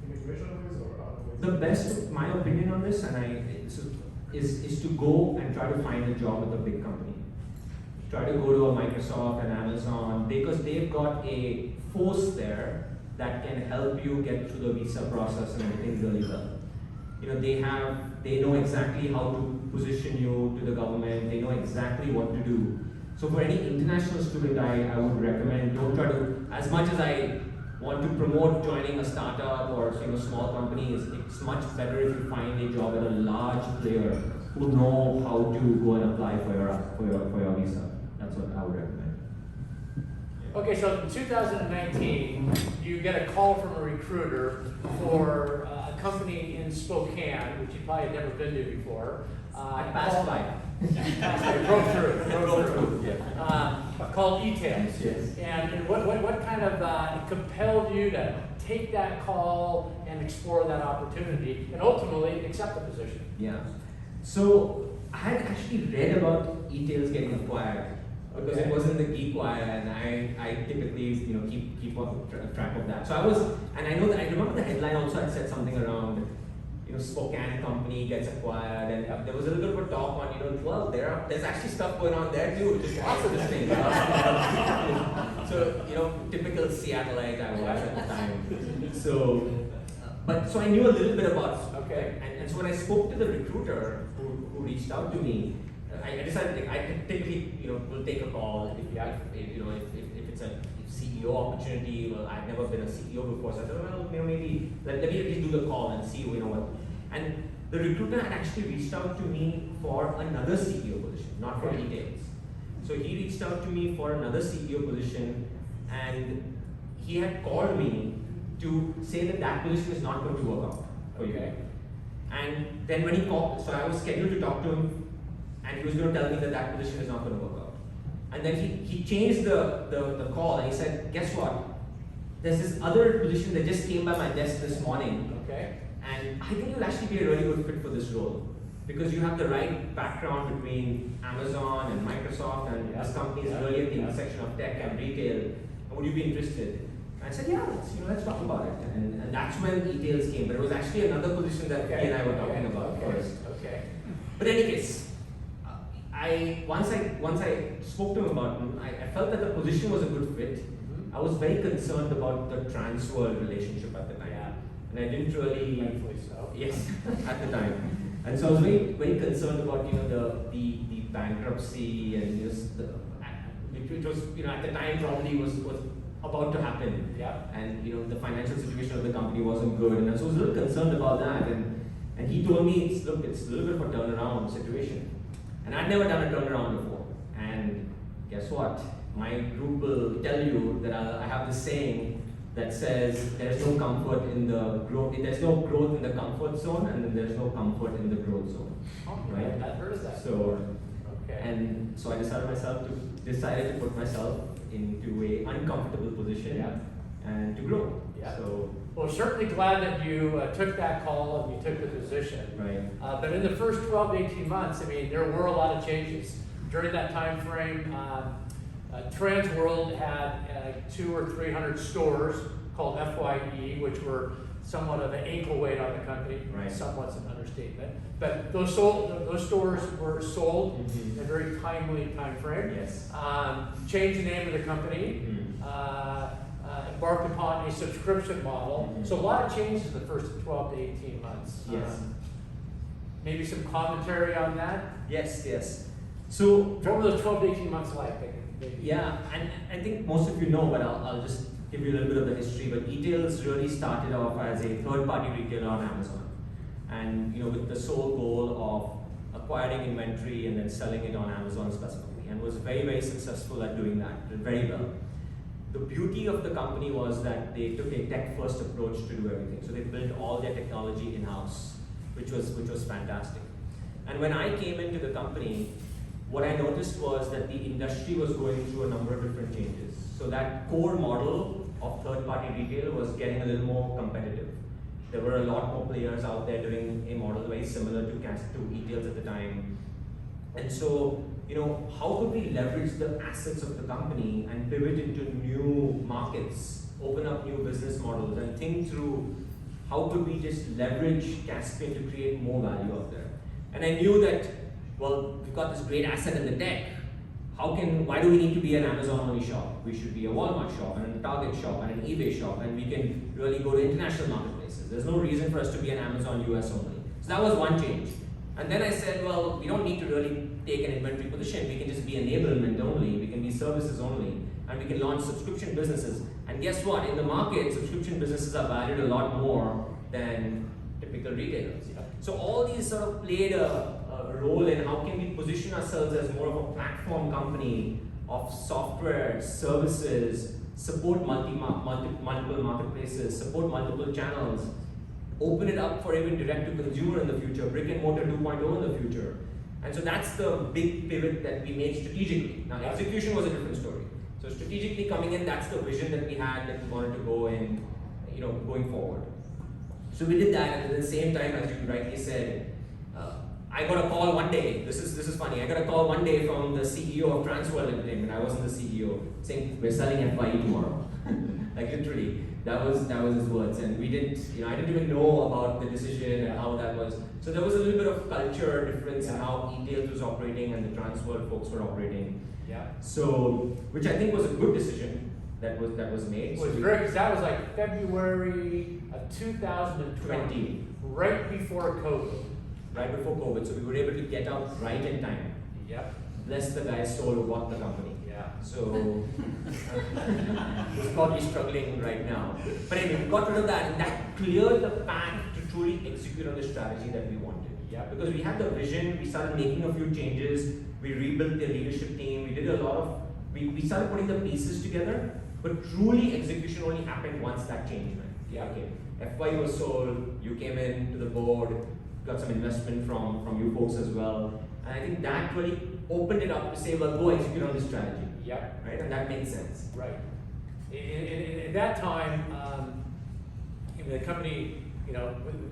immigration ways or other ways? The best, my opinion on this, is to go and try to find a job with a big company. Try to go to a Microsoft and Amazon, because they've got a force there that can help you get through the visa process and everything really well. They know exactly how to position you to the government, they know exactly what to do. So for any international student, I would recommend, don't try to, as much as I want to promote joining a startup or small companies, it's much better if you find a job at a large player who know how to go and apply for your visa. That's what I would recommend. Okay, so in 2019, you get a call from a recruiter for a company in Spokane, which you probably had never been to before. I passed by. Broke through. Called e-tails. Yes. And what kind of compelled you to take that call and explore that opportunity and ultimately accept the position? Yeah. So I had actually read about e-tails getting acquired because it was in the geek wire, and I typically keep up track of that. So I remember the headline also had said something around Spokane company gets acquired, and there was a little bit of a talk on well there's actually stuff going on there too, just lots of this thing. So typical Seattleite I was at the time. So so I knew a little bit about and so when I spoke to the recruiter who reached out to me, I decided I typically will take a call if it's a CEO opportunity. Well, I've never been a CEO before, so I thought, well, maybe let me at least do the call and see what. And the recruiter had actually reached out to me for another CEO position, not for e-tails. So he reached out to me for another CEO position, and he had called me to say that position is not going to work out for you. And then when he called, so I was scheduled to talk to him, and he was going to tell me that position is not going to work out. And then he changed the call, and he said, guess what? There's this other position that just came by my desk this morning. And I think you'll actually be a really good fit for this role because you have the right background between Amazon and Microsoft, and this company is really at the intersection of tech and retail. And would you be interested? And I said, yeah, let's talk about it. And that's when e-tails came. But it was actually another position that he and I were talking about first. But in any case, once I spoke to him about it, I felt that the position was a good fit. I was very concerned about the transworld relationship at the time. And I didn't really, yes, at the time. And so I was very, very concerned about the bankruptcy and which was at the time probably was about to happen. And the financial situation of the company wasn't good, and so I was a little concerned about that. And he told me, it's a little bit of a turnaround situation. And I'd never done a turnaround before. And guess what? My group will tell you that I have this saying that says there's no comfort in the growth. There's no growth in the comfort zone, and then there's no comfort in the growth zone. Right? I've heard of that. And so I decided to put myself into a uncomfortable position and to grow. So. Well, certainly glad that you took that call and you took the position. Right. But in the first 12 to 18 months, there were a lot of changes. During that time frame, Transworld had 200 or 300 stores called FYE, which were somewhat of an ankle weight on the company. Somewhat's an understatement. But those stores were sold in a very timely time frame. Changed the name of the company. Embarked upon a subscription model. So a lot of changes in the first 12 to 18 months. Maybe some commentary on that? Yes. So what were those 12 to 18 months like? Yeah, and I think most of you know, but I'll just give you a little bit of the history. But e-tails really started off as a third-party retailer on Amazon, and with the sole goal of acquiring inventory and then selling it on Amazon specifically, and was very, very successful at doing that, did very well. The beauty of the company was that they took a tech-first approach to do everything. So they built all their technology in-house, which was fantastic. And when I came into the company, what I noticed was that the industry was going through a number of different changes. So that core model of third-party retail was getting a little more competitive. There were a lot more players out there doing a model very similar to e-tails at the time. And so, how could we leverage the assets of the company and pivot into new markets, open up new business models, and think through how could we just leverage Kaspien to create more value out there. And I knew that, well, we've got this great asset in the tech. Why do we need to be an Amazon-only shop? We should be a Walmart shop, and a Target shop, and an eBay shop, and we can really go to international marketplaces. There's no reason for us to be an Amazon US only. So that was one change. And then I said, well, we don't need to really take an inventory position. We can just be enablement only. We can be services only. And we can launch subscription businesses. And guess what? In the market, subscription businesses are valued a lot more than typical retailers. So all these sort of played a role in how can we position ourselves as more of a platform company of software, services, support multiple marketplaces, support multiple channels, open it up for even direct to consumer in the future, brick and mortar 2.0 in the future. And so that's the big pivot that we made strategically. Now, execution was a different story. So strategically coming in, that's the vision that we had that we wanted to go in, going forward. So we did that, and at the same time, as you rightly said, I got a call one day. This is funny. I got a call one day from the CEO of Transworld at the time, and I wasn't the CEO, saying we're selling FYE tomorrow. Like literally, that was his words, and we didn't. I didn't even know about the decision and how that was. So there was a little bit of culture difference in how eTails was operating and the Transworld folks were operating. Yeah. So, which I think was a good decision that was made. It was great because that was like February of 2020, right before COVID. Right before COVID, so we were able to get out right in time. Yep. Bless the guy's soul who bought the company. Yeah. So he's probably struggling right now. But anyway, we got rid of that, and that cleared the path to truly execute on the strategy that we wanted. Yeah. Because we had the vision, we started making a few changes, we rebuilt the leadership team, we did a lot of, we started putting the pieces together, but truly execution only happened once that change went. Yeah. Okay. FY was sold, you came in to the board, got some investment from you folks as well. And I think that really opened it up to say, well, go execute on this strategy. Yep. Right? And that made sense. Right. In that time, the company,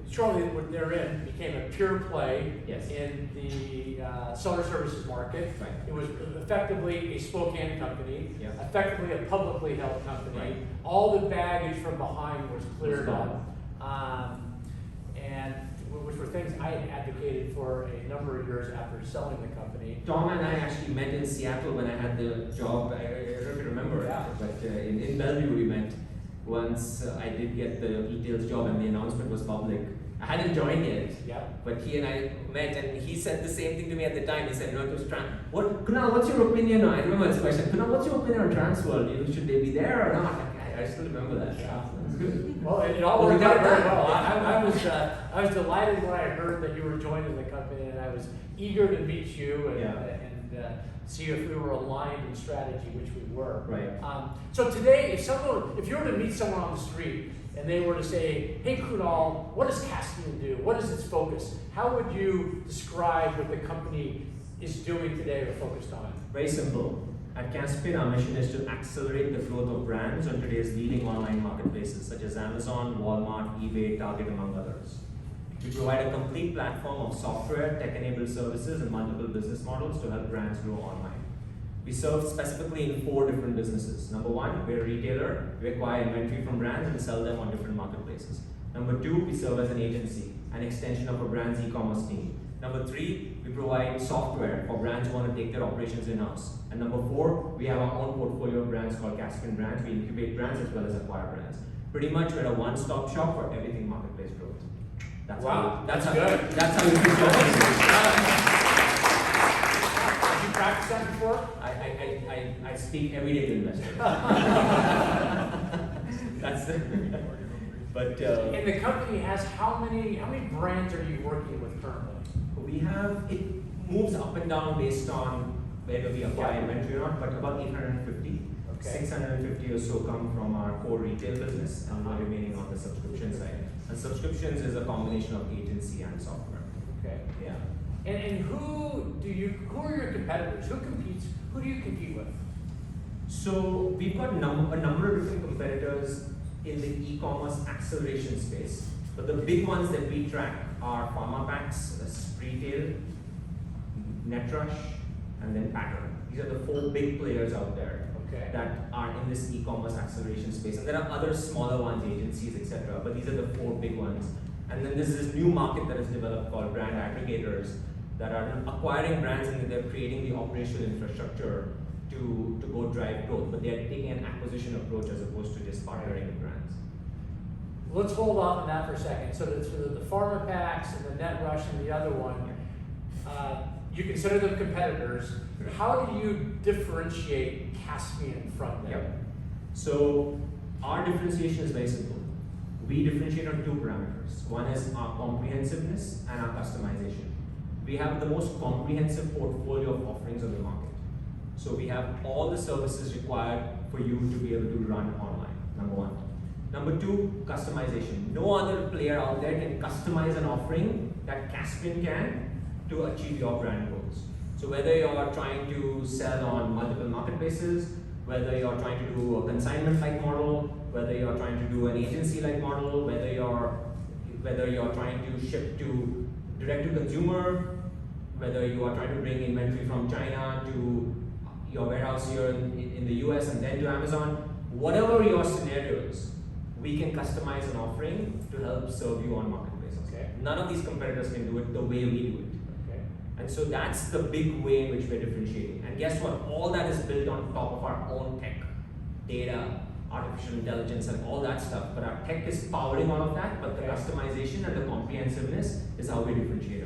shortly therein became a pure play in the solar services market. Right. It was effectively a Spokane company, effectively a publicly held company. Right. All the baggage from behind was cleared up. And which were things I had advocated for a number of years after selling the company. Tom and I actually met in Seattle when I had the job. I don't know if you remember, but in Bellevue we met once I did get the eTails job and the announcement was public. I hadn't joined yet, but he and I met and he said the same thing to me at the time. He said, no, it was Kunal, what's your opinion on, I remember this question, Kunal, what's your opinion on Transworld? Should they be there or not? I still remember that. Yeah. That's good. Well, it all worked out very well. I was delighted when I heard that you were joining the company, and I was eager to meet you and see if we were aligned in strategy, which we were. Right. So today, if you were to meet someone on the street and they were to say, "Hey, Kunal, what does Kaspien do? What is its focus?" How would you describe what the company is doing today or focused on? Very simple. At Kaspien, our mission is to accelerate the growth of brands on today's leading online marketplaces such as Amazon, Walmart, eBay, Target, among others. We provide a complete platform of software, tech-enabled services, and multiple business models to help brands grow online. We serve specifically in 4 different businesses. Number 1, we're a retailer. We acquire inventory from brands and sell them on different marketplaces. Number 2, we serve as an agency, an extension of a brand's e-commerce team. Number 3, we provide software for brands who want to take their operations in-house. And number 4, we have our own portfolio of brands called Kaspien brands. We incubate brands as well as acquire brands. Pretty much we're a one-stop shop for everything marketplace growth. That's wow, that's good. That's how you fix your business. Have you practiced that before? I speak every day to investors. That's the. But and the company has how many brands are you working with currently? We have, it moves up and down based on whether we acquire inventory or not, but about 850. Okay. 650 or so come from our core retail business and the remaining on the subscription side. And subscriptions is a combination of agency and software. Okay. Yeah. And who are your competitors? Who do you compete with? So we've got a number of different competitors in the e-commerce acceleration space. But the big ones that we track are PharmaPacks, Retail, NetRush, and then Pattern. These are the 4 big players out there that are in this e-commerce acceleration space. And there are other smaller ones, agencies, etc. But these are the 4 big ones. And then there's this new market that has developed called brand aggregators that are acquiring brands and they're creating the operational infrastructure to go drive growth. But they're taking an acquisition approach as opposed to just partnering with brands. Let's hold off on that for a second. So the PharmaPacks and the NetRush and the other one, you consider them competitors. How do you differentiate Kaspien from them? Yep. So our differentiation is very simple. We differentiate on 2 parameters. One is our comprehensiveness and our customization. We have the most comprehensive portfolio of offerings on the market. So we have all the services required for you to be able to run online, number 1. Number 2, customization. No other player out there can customize an offering that Kaspien can to achieve your brand goals. So whether you're trying to sell on multiple marketplaces, whether you're trying to do a consignment-like model, whether you're trying to do an agency-like model, whether you're trying to ship to direct to consumer, whether you are trying to bring inventory from China to your warehouse here in the US and then to Amazon, whatever your scenarios, we can customize an offering to help serve you on marketplaces. Okay. None of these competitors can do it the way we do it. Okay. And so that's the big way in which we're differentiating. And guess what? All that is built on top of our own tech, data, artificial intelligence, and all that stuff. But our tech is powering all of that, but the customization and the comprehensiveness is how we differentiate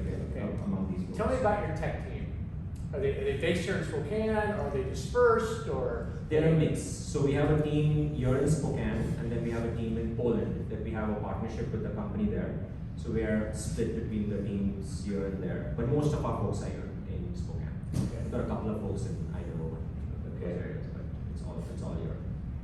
among these groups. Tell me about your tech team. Are they based here in Spokane, or are they dispersed, or? They're a mix. So we have a team here in Spokane, and then we have a team in Poland that we have a partnership with the company there. So we are split between the teams here and there. But most of our folks are here in Spokane. Okay. We've got a couple of folks in Idaho and those areas, but it's all here.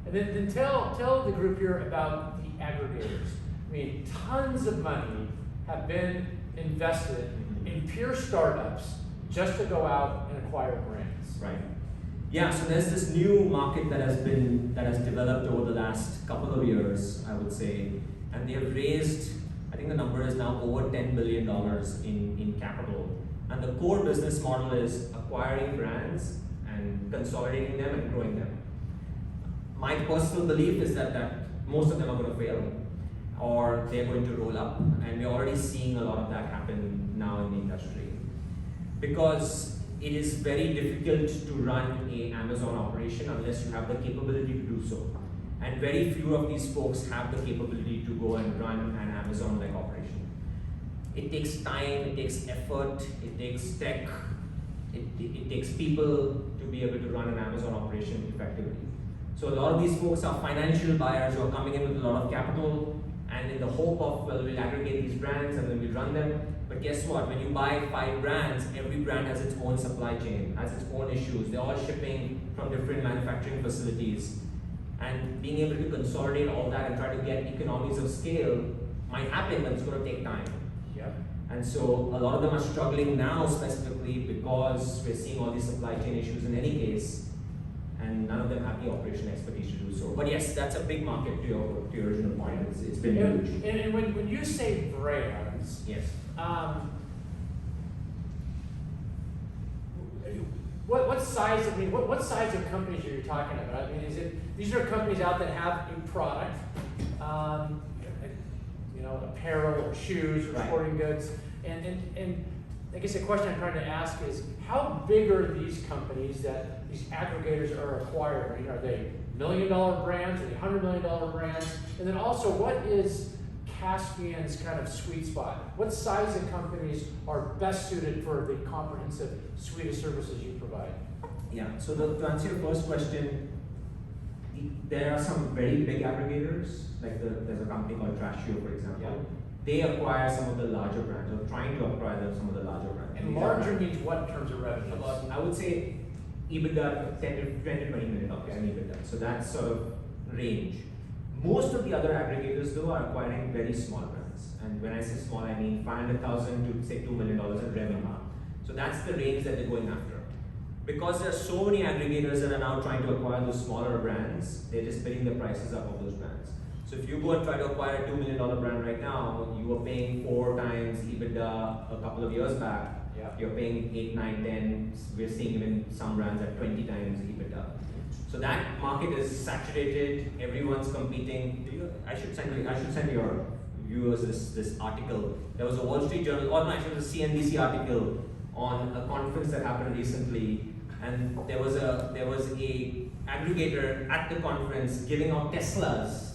And then tell the group here about the aggregators. I mean, tons of money have been invested in pure startups just to go out and acquire brands. Right. Yeah, so there's this new market that has developed over the last couple of years, I would say, and they have raised, I think the number is now over $10 billion in capital. And the core business model is acquiring brands and consolidating them and growing them. My personal belief is that most of them are going to fail, or they're going to roll up, and we're already seeing a lot of that happen now in the industry. Because it is very difficult to run an Amazon operation unless you have the capability to do so. And very few of these folks have the capability to go and run an Amazon-like operation. It takes time, it takes effort, it takes tech, it takes people to be able to run an Amazon operation effectively. So a lot of these folks are financial buyers who are coming in with a lot of capital, and in the hope of, well, we'll aggregate these brands and then we'll run them. But guess what? When you buy 5 brands, every brand has its own supply chain, has its own issues. They're all shipping from different manufacturing facilities. And being able to consolidate all that and try to get economies of scale might happen, but it's going to take time. Yep. And so a lot of them are struggling now specifically because we're seeing all these supply chain issues in any case, and none of them have the operational expertise to do so. But yes, that's a big market to your original point. It's been huge. And when you say brands, Yes. What size? I mean, what size of companies are you talking about? I mean, is it these are companies out that have a product, apparel or shoes or sporting goods, and I guess the question I'm trying to ask is, how big are these companies that these aggregators are acquiring? Are they $1 million brands? Are they $100 million brands? And then also, what is Kaspien's kind of sweet spot? What size of companies are best suited for the comprehensive suite of services you provide? Yeah, so to answer your first question, there are some very big aggregators, like there's a company called Trashio, for example. Yeah. They acquire some of the larger brands, or trying to acquire some of the larger brands. And larger means what in terms of revenue? About, I would say, EBITDA, $10 to $20 million in EBITDA. So that's sort of range. Most of the other aggregators, though, are acquiring very small brands. And when I say small, I mean $500,000 to say $2 million in revenue. So that's the range that they're going after. Because there are so many aggregators that are now trying to acquire those smaller brands, they're just bidding the prices up of those brands. So if you go and try to acquire a $2 million brand right now, you were paying 4 times EBITDA a couple of years back. Yeah. You're paying 8, 9, 10. We're seeing even some brands at 20 times EBITDA. So that market is saturated. Everyone's competing. I should send your viewers this article. There was a Wall Street Journal, or actually it was a CNBC article on a conference that happened recently, and there was a aggregator at the conference giving out Teslas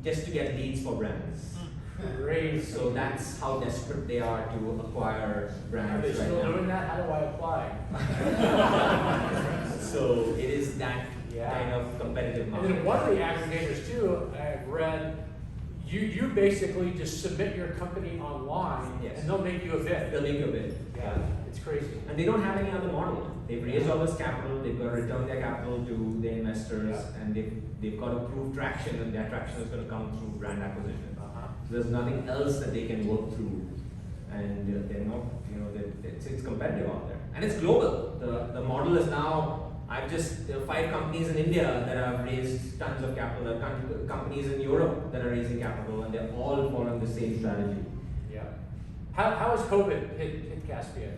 just to get leads for brands. Great. So that's how desperate they are to acquire brands. Are they still right now. doing that? How do I apply? So it is that kind of competitive market. And then one of the aggregators too, I've read, you basically just submit your company online, Yes. and they'll make you a bid. They'll make you a bid. Yeah, it's crazy. And they don't have any other model. They've raised all this capital, they've got to return their capital to their investors, and they've got to prove traction, and that traction is going to come through brand acquisition. So there's nothing else that they can work through, and they're not it's competitive out there, and it's global. The model is now. There are 5 companies in India that have raised tons of capital. There are companies in Europe that are raising capital, and they're all following the same strategy. Yeah. How has COVID hit Kaspien?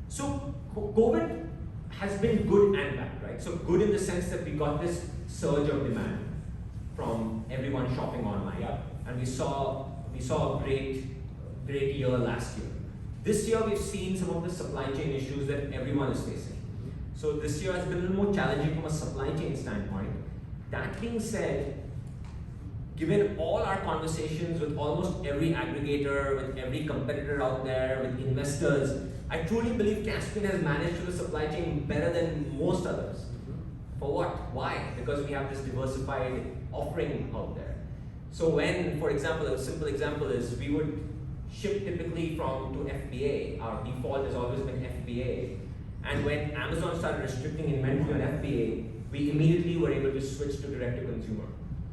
So COVID has been good and bad, right? So good in the sense that we got this surge of demand from everyone shopping online, and we saw a great year last year. This year we've seen some of the supply chain issues that everyone is facing. So this year has been a little more challenging from a supply chain standpoint. That being said, given all our conversations with almost every aggregator, with every competitor out there, with investors, I truly believe Kaspien has managed through the supply chain better than most others. For what? Why? Because we have this diversified offering out there. So when, for example, a simple example is we would ship typically to FBA. Our default has always been FBA. And when Amazon started restricting inventory on FBA, we immediately were able to switch to direct to consumer.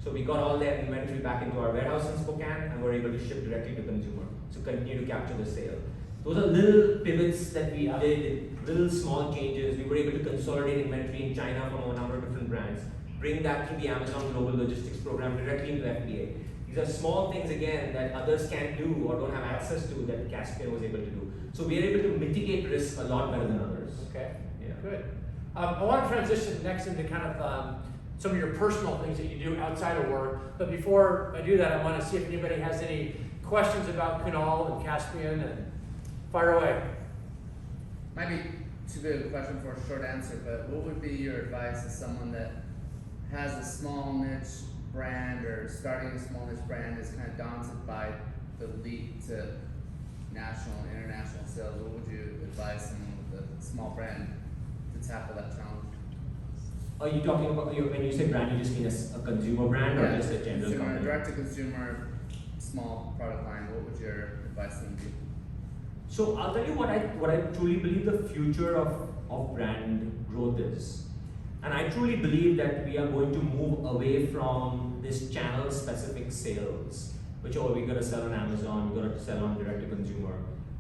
So we got all that inventory back into our warehouse in Spokane and were able to ship directly to consumer. So continue to capture the sale. Those are little pivots that we did, little small changes. We were able to consolidate inventory in China from a number of different brands, bring that through the Amazon Global Logistics Program directly into FBA. These are small things again that others can't do or don't have access to that Kaspien was able to do. So we are able to mitigate risk a lot better than others. Okay, yeah. Good. I want to transition next into kind of some of your personal things that you do outside of work. But before I do that, I want to see if anybody has any questions about Kunal and Kaspien, and fire away. Might be too big of a question for a short answer, but what would be your advice as someone that has a small niche brand or starting a small niche brand is kind of daunted by the leap to national and international sales? What would you advise someone with a small brand to tackle that challenge? Are you talking about, when you say brand, you just mean a consumer brand or just a general consumer, company? direct to consumer, small product line, what would your advice then be? So I'll tell you what I truly believe the future of brand growth is. And I truly believe that we are going to move away from this channel specific sales, which we got to sell on Amazon, we got to sell on direct to consumer.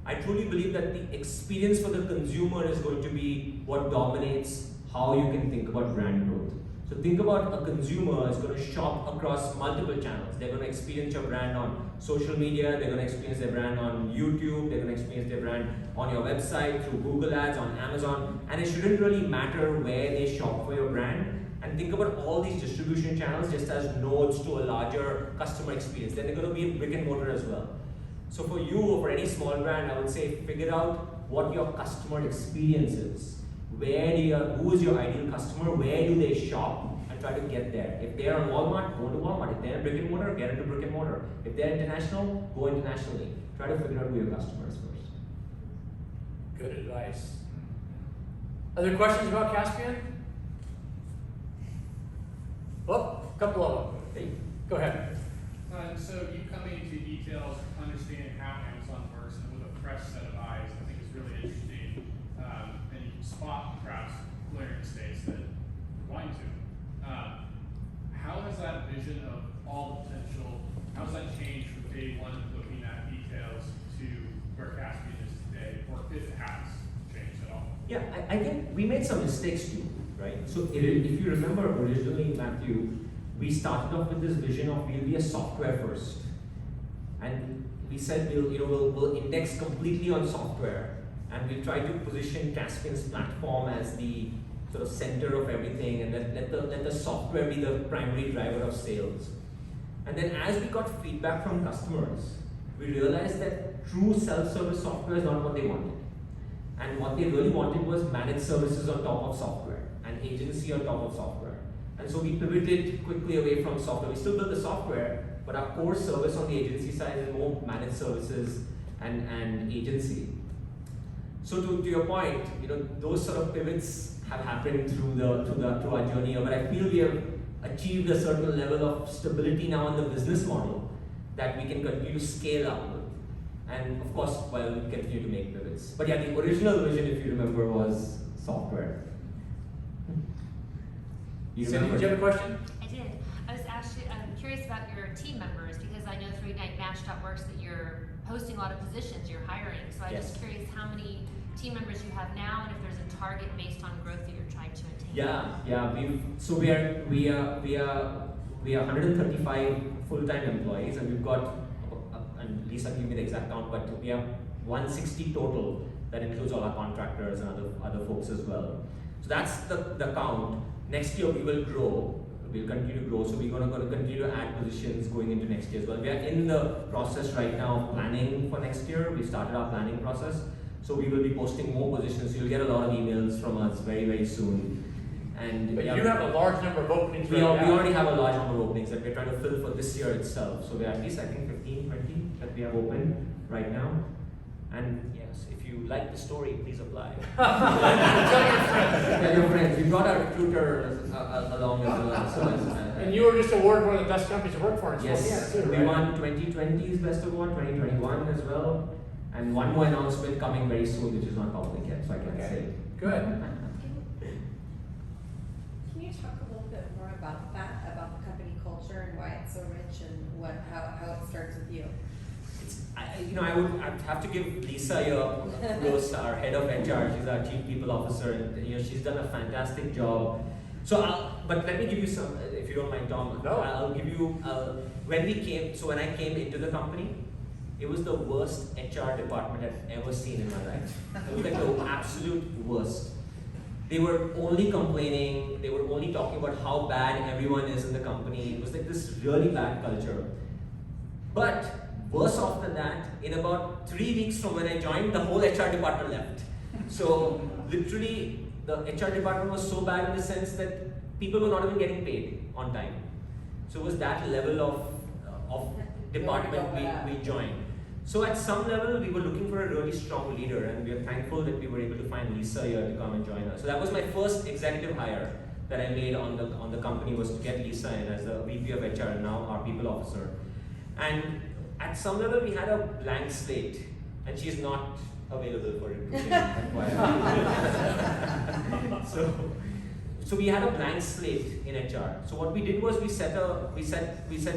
I truly believe that the experience for the consumer is going to be what dominates how you can think about brand growth. So think about a consumer is going to shop across multiple channels. They're going to experience your brand on social media, they're going to experience their brand on YouTube, they're going to experience their brand on your website, through Google Ads, on Amazon, and it shouldn't really matter where they shop for your brand. And think about all these distribution channels just as nodes to a larger customer experience. Then they're going to be in brick and mortar as well. So for you or for any small brand, I would say figure out what your customer experience is. Who is your ideal customer? Where do they shop? And try to get there. If they're on Walmart, go to Walmart. If they're in brick and mortar, get into brick and mortar. If they're international, go internationally. Try to figure out who your customer is first. Good advice. Other questions about Kaspien? Oh, a couple of them. Hey, go ahead. So you come into details, understanding how Amazon works, and with a fresh set of eyes, I think is really interesting. And you can spot perhaps glaring mistakes that you're blind to. How has that vision of all the potential, how has that changed from day one looking at details to where Kaspien is today, or if it has changed at all? Yeah, I think we made some mistakes too, right? So if you remember originally, Matthew, we started off with this vision of we'll be a software first. And we said we'll index completely on software, and we'll try to position Kaspien's platform as the sort of center of everything, and let the software be the primary driver of sales. And then as we got feedback from customers, we realized that true self-service software is not what they wanted. And what they really wanted was managed services on top of software, and agency on top of software. And so we pivoted quickly away from software. We still build the software, but our core service on the agency side is more managed services and agency. So to your point, those sort of pivots have happened through our journey, but I feel we have achieved a certain level of stability now in the business model that we can continue to scale up with. And of course, while we continue to make pivots. But yeah, the original vision, if you remember, was software. Cindy, did you have a question? I did. I was actually curious about your team members, because I know through Ignite Match.works that you're posting a lot of positions, you're hiring. So I'm Yes. just curious how many team members you have now, and if there's a target based on growth that you're trying to attain. Yeah. We are 135 full-time employees, and we've got, and Lisa give me the exact count, but we have 160 total. That includes all our contractors and other folks as well. So that's the count. Next year we will grow. We'll continue to grow. So we're going to continue to add positions going into next year as well. We are in the process right now of planning for next year. We started our planning process. So we will be posting more positions. You'll get a lot of emails from us very, very soon. And But you have a large number of openings we right now. already have a large number of openings that we're trying to fill for this year itself. So we're at least, I think, 15, 20 that we have open right now. And yes, if you like the story, please apply. Tell your friends. Tell your friends. We brought our recruiter along as well. So And you were just awarded one of the best companies to work for in yes, Spokane, too, we right? won 2020's Best Award, 2021 as well. And one more announcement coming very soon, which is not public yet, so I can't say. Good. Can you talk a little bit more about that, about the company culture and why it's so rich and how it starts with you? I'd have to give Lisa here, close, our head of HR. She's our chief people officer, and she's done a fantastic job. But let me give you some, if you don't mind, Tom. No. I'll give you when I came into the company, it was the worst HR department I've ever seen in my life. It was like the absolute worst. They were only complaining. They were only talking about how bad everyone is in the company. It was like this really bad culture. But worse off than that, in about 3 weeks from when I joined, the whole HR department left. So literally, the HR department was so bad in the sense that people were not even getting paid on time. So it was that level of department we joined. So at some level, we were looking for a really strong leader, and we are thankful that we were able to find Lisa here to come and join us. So that was my first executive hire that I made on the company, was to get Lisa in as the VP of HR and now our people officer. And at some level, we had a blank slate, and she's not available for recruiting. So we had a blank slate in HR. So what we did was we set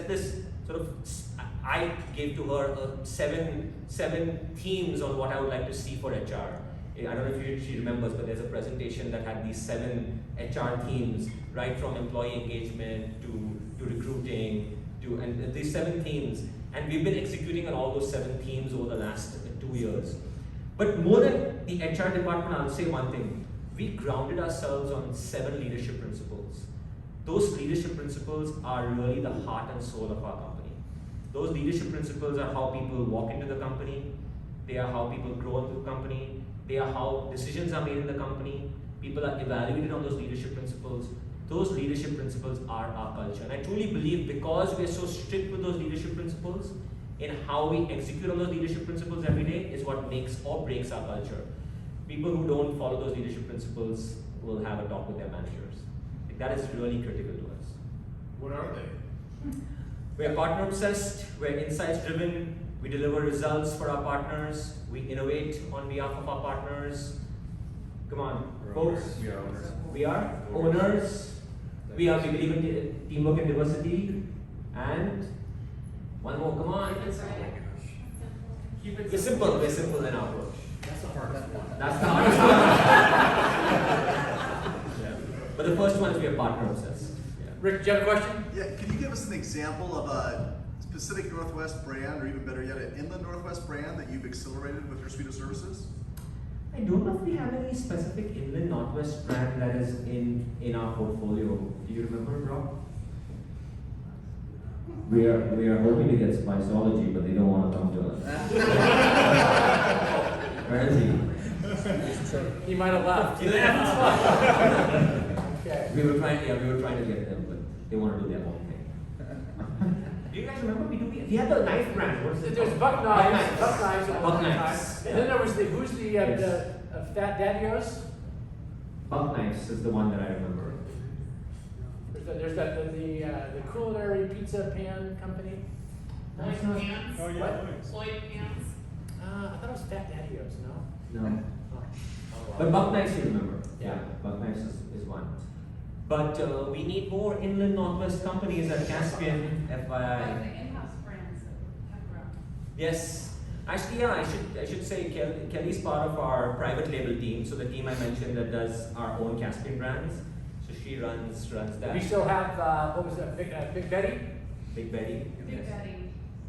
this sort of. I gave to her seven themes on what I would like to see for HR. I don't know if she remembers, but there's a presentation that had these 7 HR themes, right from employee engagement to recruiting and these 7 themes. And we've been executing on all those 7 themes over the last 2 years. But more than the HR department, I'll say one thing. We grounded ourselves on 7 leadership principles. Those leadership principles are really the heart and soul of our company. Those leadership principles are how people walk into the company. They are how people grow into the company. They are how decisions are made in the company. People are evaluated on those leadership principles. Those leadership principles are our culture. And I truly believe because we are so strict with those leadership principles, in how we execute on those leadership principles every day is what makes or breaks our culture. People who don't follow those leadership principles will have a talk with their managers. That is really critical to us. What are they? We are partner obsessed, we're insights driven, we deliver results for our partners, we innovate on behalf of our partners. Come on, folks. We are owners. We are owners. We believe in teamwork and diversity. And one more, come on. We're simple in our approach. That's the hardest one. That's the hardest one. Yeah. But the first one is we are partner obsessed. Rick, do you have a question? Yeah, can you give us an example of a Pacific Northwest brand, or even better yet, an Inland Northwest brand that you've accelerated with your suite of services? I don't know if we have any specific Inland Northwest brand that is in our portfolio. Do you remember, Rob? We are hoping to get Spiceology, but they don't want to come to us. Where is he? He might have left. He left. Okay. We were trying to get them, but they want to do their own thing. Do you guys remember we had the knife brand? What is it? There's Buck Knives. Buck Knives. Buck Knives. And then there was who's the Fat Daddios? Buck Knives is the one that I remember. There's the Culinary Pizza Pan company. Lloyd Pans? Oh, yeah. What? Lloyd Pans? I thought it was Fat Daddios, no? No. But Buck Knives you remember. Yeah, Buck Knives is one. But we need more Inland Northwest companies at Kaspien, FYI. The in-house brands that have grown. Yes. Actually, yeah, I should say Kelly's part of our private label team. So the team I mentioned that does our own Kaspien brands. So she runs that. We still have what was that? Big Betty. Big Betty. Big Yes. Betty.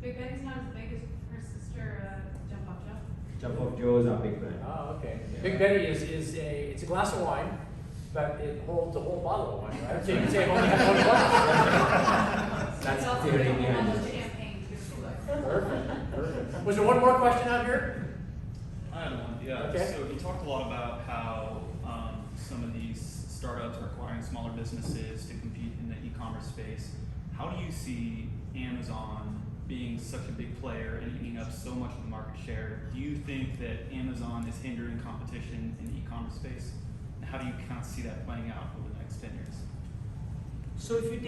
Big Betty's not as big as her sister, Jump Off Joe. Jump Off Joe is our big brand. Oh, okay. Yeah. Big Betty it's a glass of wine, but it holds a whole bottle of wine, right? So you can say I've only had one glass. That's It's the also theory got behind all it. the champagne too. Perfect. Was there one more question out here? I have one, yeah. Okay. So you talked a lot about how some of these startups are acquiring smaller businesses to compete in the e-commerce space. How do you see Amazon being such a big player and eating up so much of the market share? Do you think that Amazon is hindering competition in the e-commerce space? And how do you kind of see that playing out over the next 10 years? So if you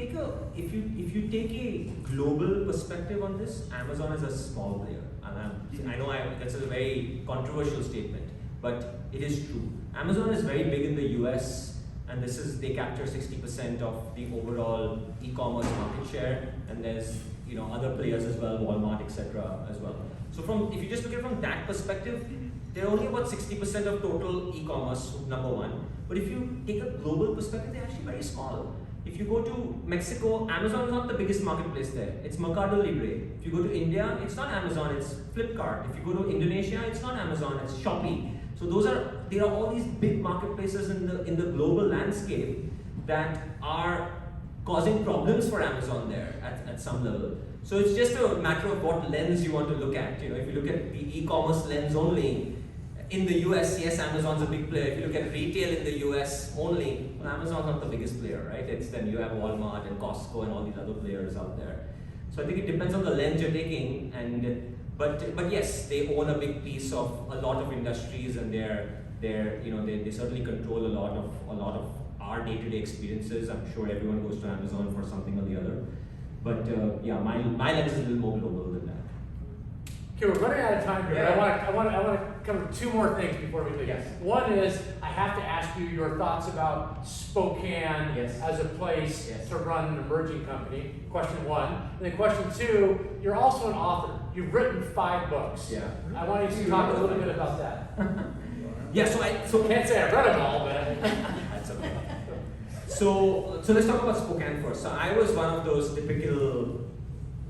take a global perspective on this, Amazon is a small player, and I know that's a very controversial statement, but it is true. Amazon is very big in the US, and they capture 60% of the overall e-commerce market share, and there's other players as well, Walmart, etc. as well. So if you just look at it from that perspective, they're only about 60% of total e-commerce, number one. But if you take a global perspective, they're actually very small. If you go to Mexico, Amazon is not the biggest marketplace there. It's Mercado Libre. If you go to India, it's not Amazon, it's Flipkart. If you go to Indonesia, it's not Amazon, it's Shopee. So there are all these big marketplaces in the global landscape that are causing problems for Amazon there at some level. So it's just a matter of what lens you want to look at. If you look at the e-commerce lens only, in the US, yes, Amazon's a big player. If you look at retail in the US only, well, Amazon's not the biggest player, right? Then you have Walmart and Costco and all these other players out there. So I think it depends on the lens you're taking, but yes, they own a big piece of a lot of industries, and they certainly control a lot of our day-to-day experiences. I'm sure everyone goes to Amazon for something or the other, but yeah, my lens is a little more global than that. Okay, we're running out of time here. Yeah. I want to cover two more things before we leave. Yes. One is I have to ask you your thoughts about Spokane as a place to run an emerging company. Question one. And then question two, you're also an author. You've written 5 books. Yeah. I want you to talk a little bit about that. Yeah. So can't say I've read them all, but that's okay. So let's talk about Spokane first. So I was one of those typical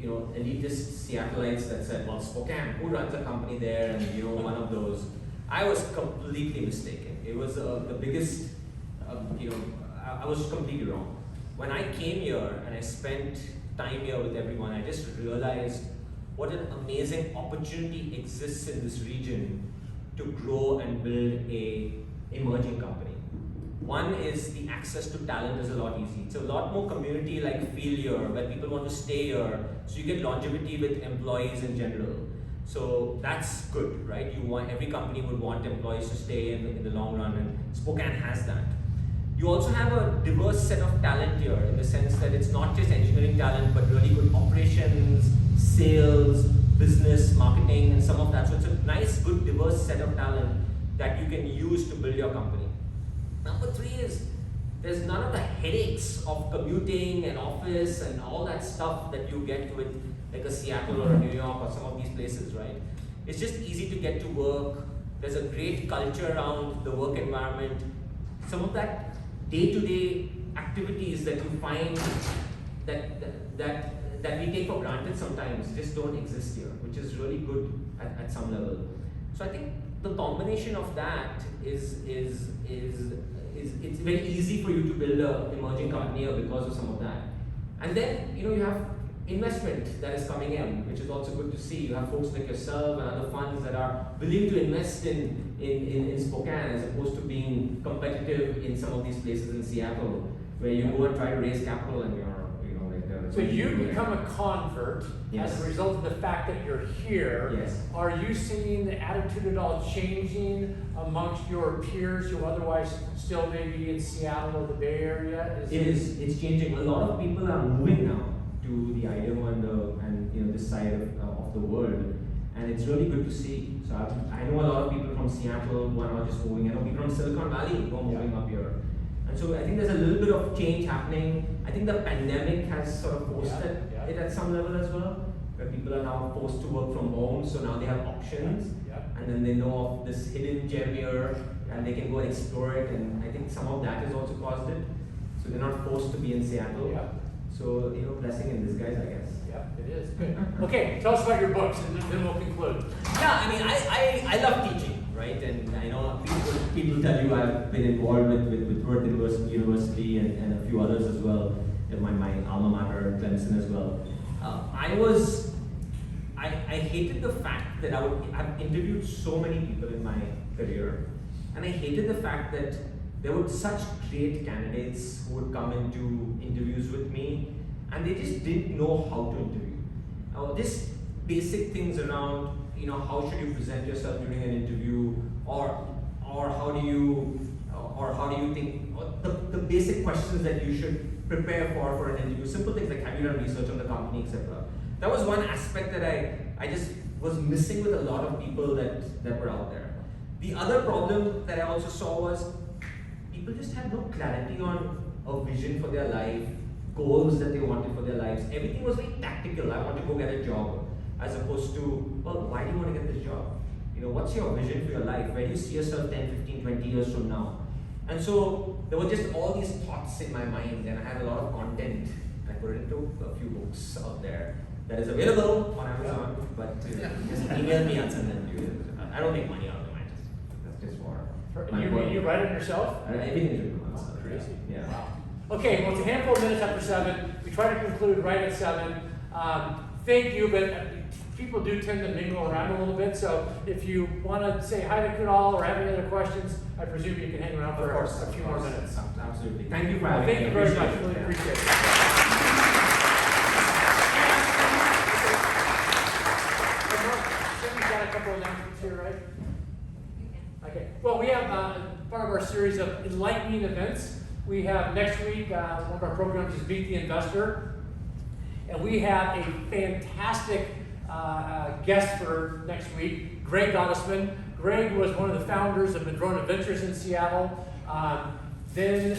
elitist Seattleites that said, well, Spokane, who runs a company there? And one of those. I was completely mistaken. It was the biggest, I was completely wrong. When I came here and I spent time here with everyone, I just realized what an amazing opportunity exists in this region to grow and build a emerging company. One is the access to talent is a lot easy. It's a lot more community-like feel here, where people want to stay here, so you get longevity with employees in general. So that's good, right? Every company would want employees to stay in the long run, and Spokane has that. You also have a diverse set of talent here, in the sense that it's not just engineering talent, but really good operations, sales, business, marketing, and some of that. So it's a nice, good, diverse set of talent that you can use to build your company. Number 3 is there's none of the headaches of commuting and office and all that stuff that you get with like a Seattle or a New York or some of these places, right? It's just easy to get to work. There's a great culture around the work environment. Some of that day-to-day activities that you find that we take for granted sometimes just don't exist here, which is really good at some level. So I think the combination of that is it's very easy for you to build an emerging company here because of some of that. And then you have investment that is coming in, which is also good to see. You have folks like yourself and other funds that are willing to invest in Spokane, as opposed to being competitive in some of these places in Seattle, where you go and try to raise capital and you're so you become a convert as a result of the fact that you're here. Yes. Are you seeing the attitude at all changing amongst your peers who otherwise still maybe in Seattle or the Bay Area? It's changing. A lot of people are moving now to the Idaho and this side of the world, and it's really good to see. So I know a lot of people from Seattle who are not just moving. I know people from Silicon Valley who are moving up here. And so I think there's a little bit of change happening. I think the pandemic has sort of forced it at some level as well, where people are now forced to work from home, so now they have options, and then they know of this hidden gem here, and they can go and explore it, and I think some of that has also caused it. So they're not forced to be in Seattle. So, you know, blessing in disguise, I guess. Yeah, it is. Good. Okay, tell us about your books, and then we'll conclude. Yeah, I mean, I love teaching, right? And I know people tell you I've been involved with Worth University and a few others as well, my alma mater, Clemson as well. I hated the fact that I've interviewed so many people in my career, and I hated the fact that there were such great candidates who would come into interviews with me, and they just didn't know how to interview. Just basic things around, you know, how should you present yourself during an interview, or how do you think, the basic questions that you should prepare for an interview. Simple things like, have you done research on the company, etc. That was one aspect that I just was missing with a lot of people that were out there. The other problem that I also saw was people just had no clarity on a vision for their life, goals that they wanted for their lives. Everything was very tactical. I want to go get a job, as opposed to, well, why do you want to get this job? You know, what's your vision for your life? Where do you see yourself 10, 15, 20 years from now? And so there were just all these thoughts in my mind, and I had a lot of content. I put it into a few books out there that is available on Amazon, but just email me and send them to you. I don't make money out of them. That's just for You write it yourself? Everything's written on myself. Crazy. Yeah. Wow. Okay, well, it's a handful of minutes after 7. We try to conclude right at 7. Thank you, but people do tend to mingle around a little bit, so if you want to say hi to Kunal or have any other questions, I presume you can hang around for a few more minutes. Absolutely. Thank you for having me. Thank you very much. Really appreciate it. We've got a couple of announcements here, right? Okay. Well, we have part of our series of enlightening events. We have next week, one of our programs is Meet the Investor. And we have a fantastic guest for next week, Greg Gottesman. Greg was one of the founders of Madrona Ventures in Seattle. Then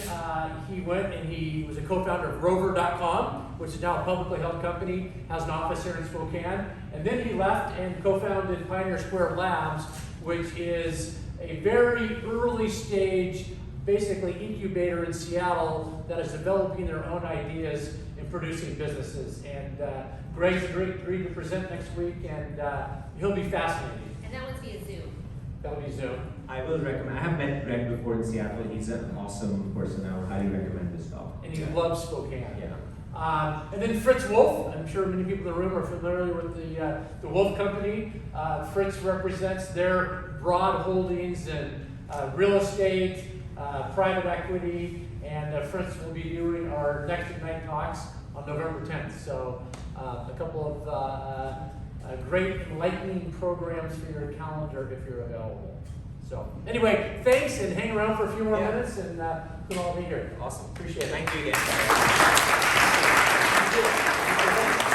he went and he was a co-founder of Rover.com, which is now a publicly held company, has an office here in Spokane. And then he left and co-founded Pioneer Square Labs, which is a very early stage, basically incubator in Seattle that is developing their own ideas and producing businesses. And Greg's agreed to present next week, and he'll be fascinating. And that one's via Zoom. That'll be Zoom. I will recommend. I have met Greg before in Seattle. He's an awesome person. I would highly recommend this talk. And he loves Spokane. Yeah. And then Fritz Wolf. I'm sure many people in the room are familiar with the Wolf Company. Fritz represents their broad holdings in real estate, private equity, and Fritz will be doing our next Ignite Talks on November 10th. So a couple of great enlightening programs for your calendar if you're available. So anyway, thanks, and hang around for a few more minutes, and we'll all be here. Awesome. Appreciate it. Thank you again. Thank you.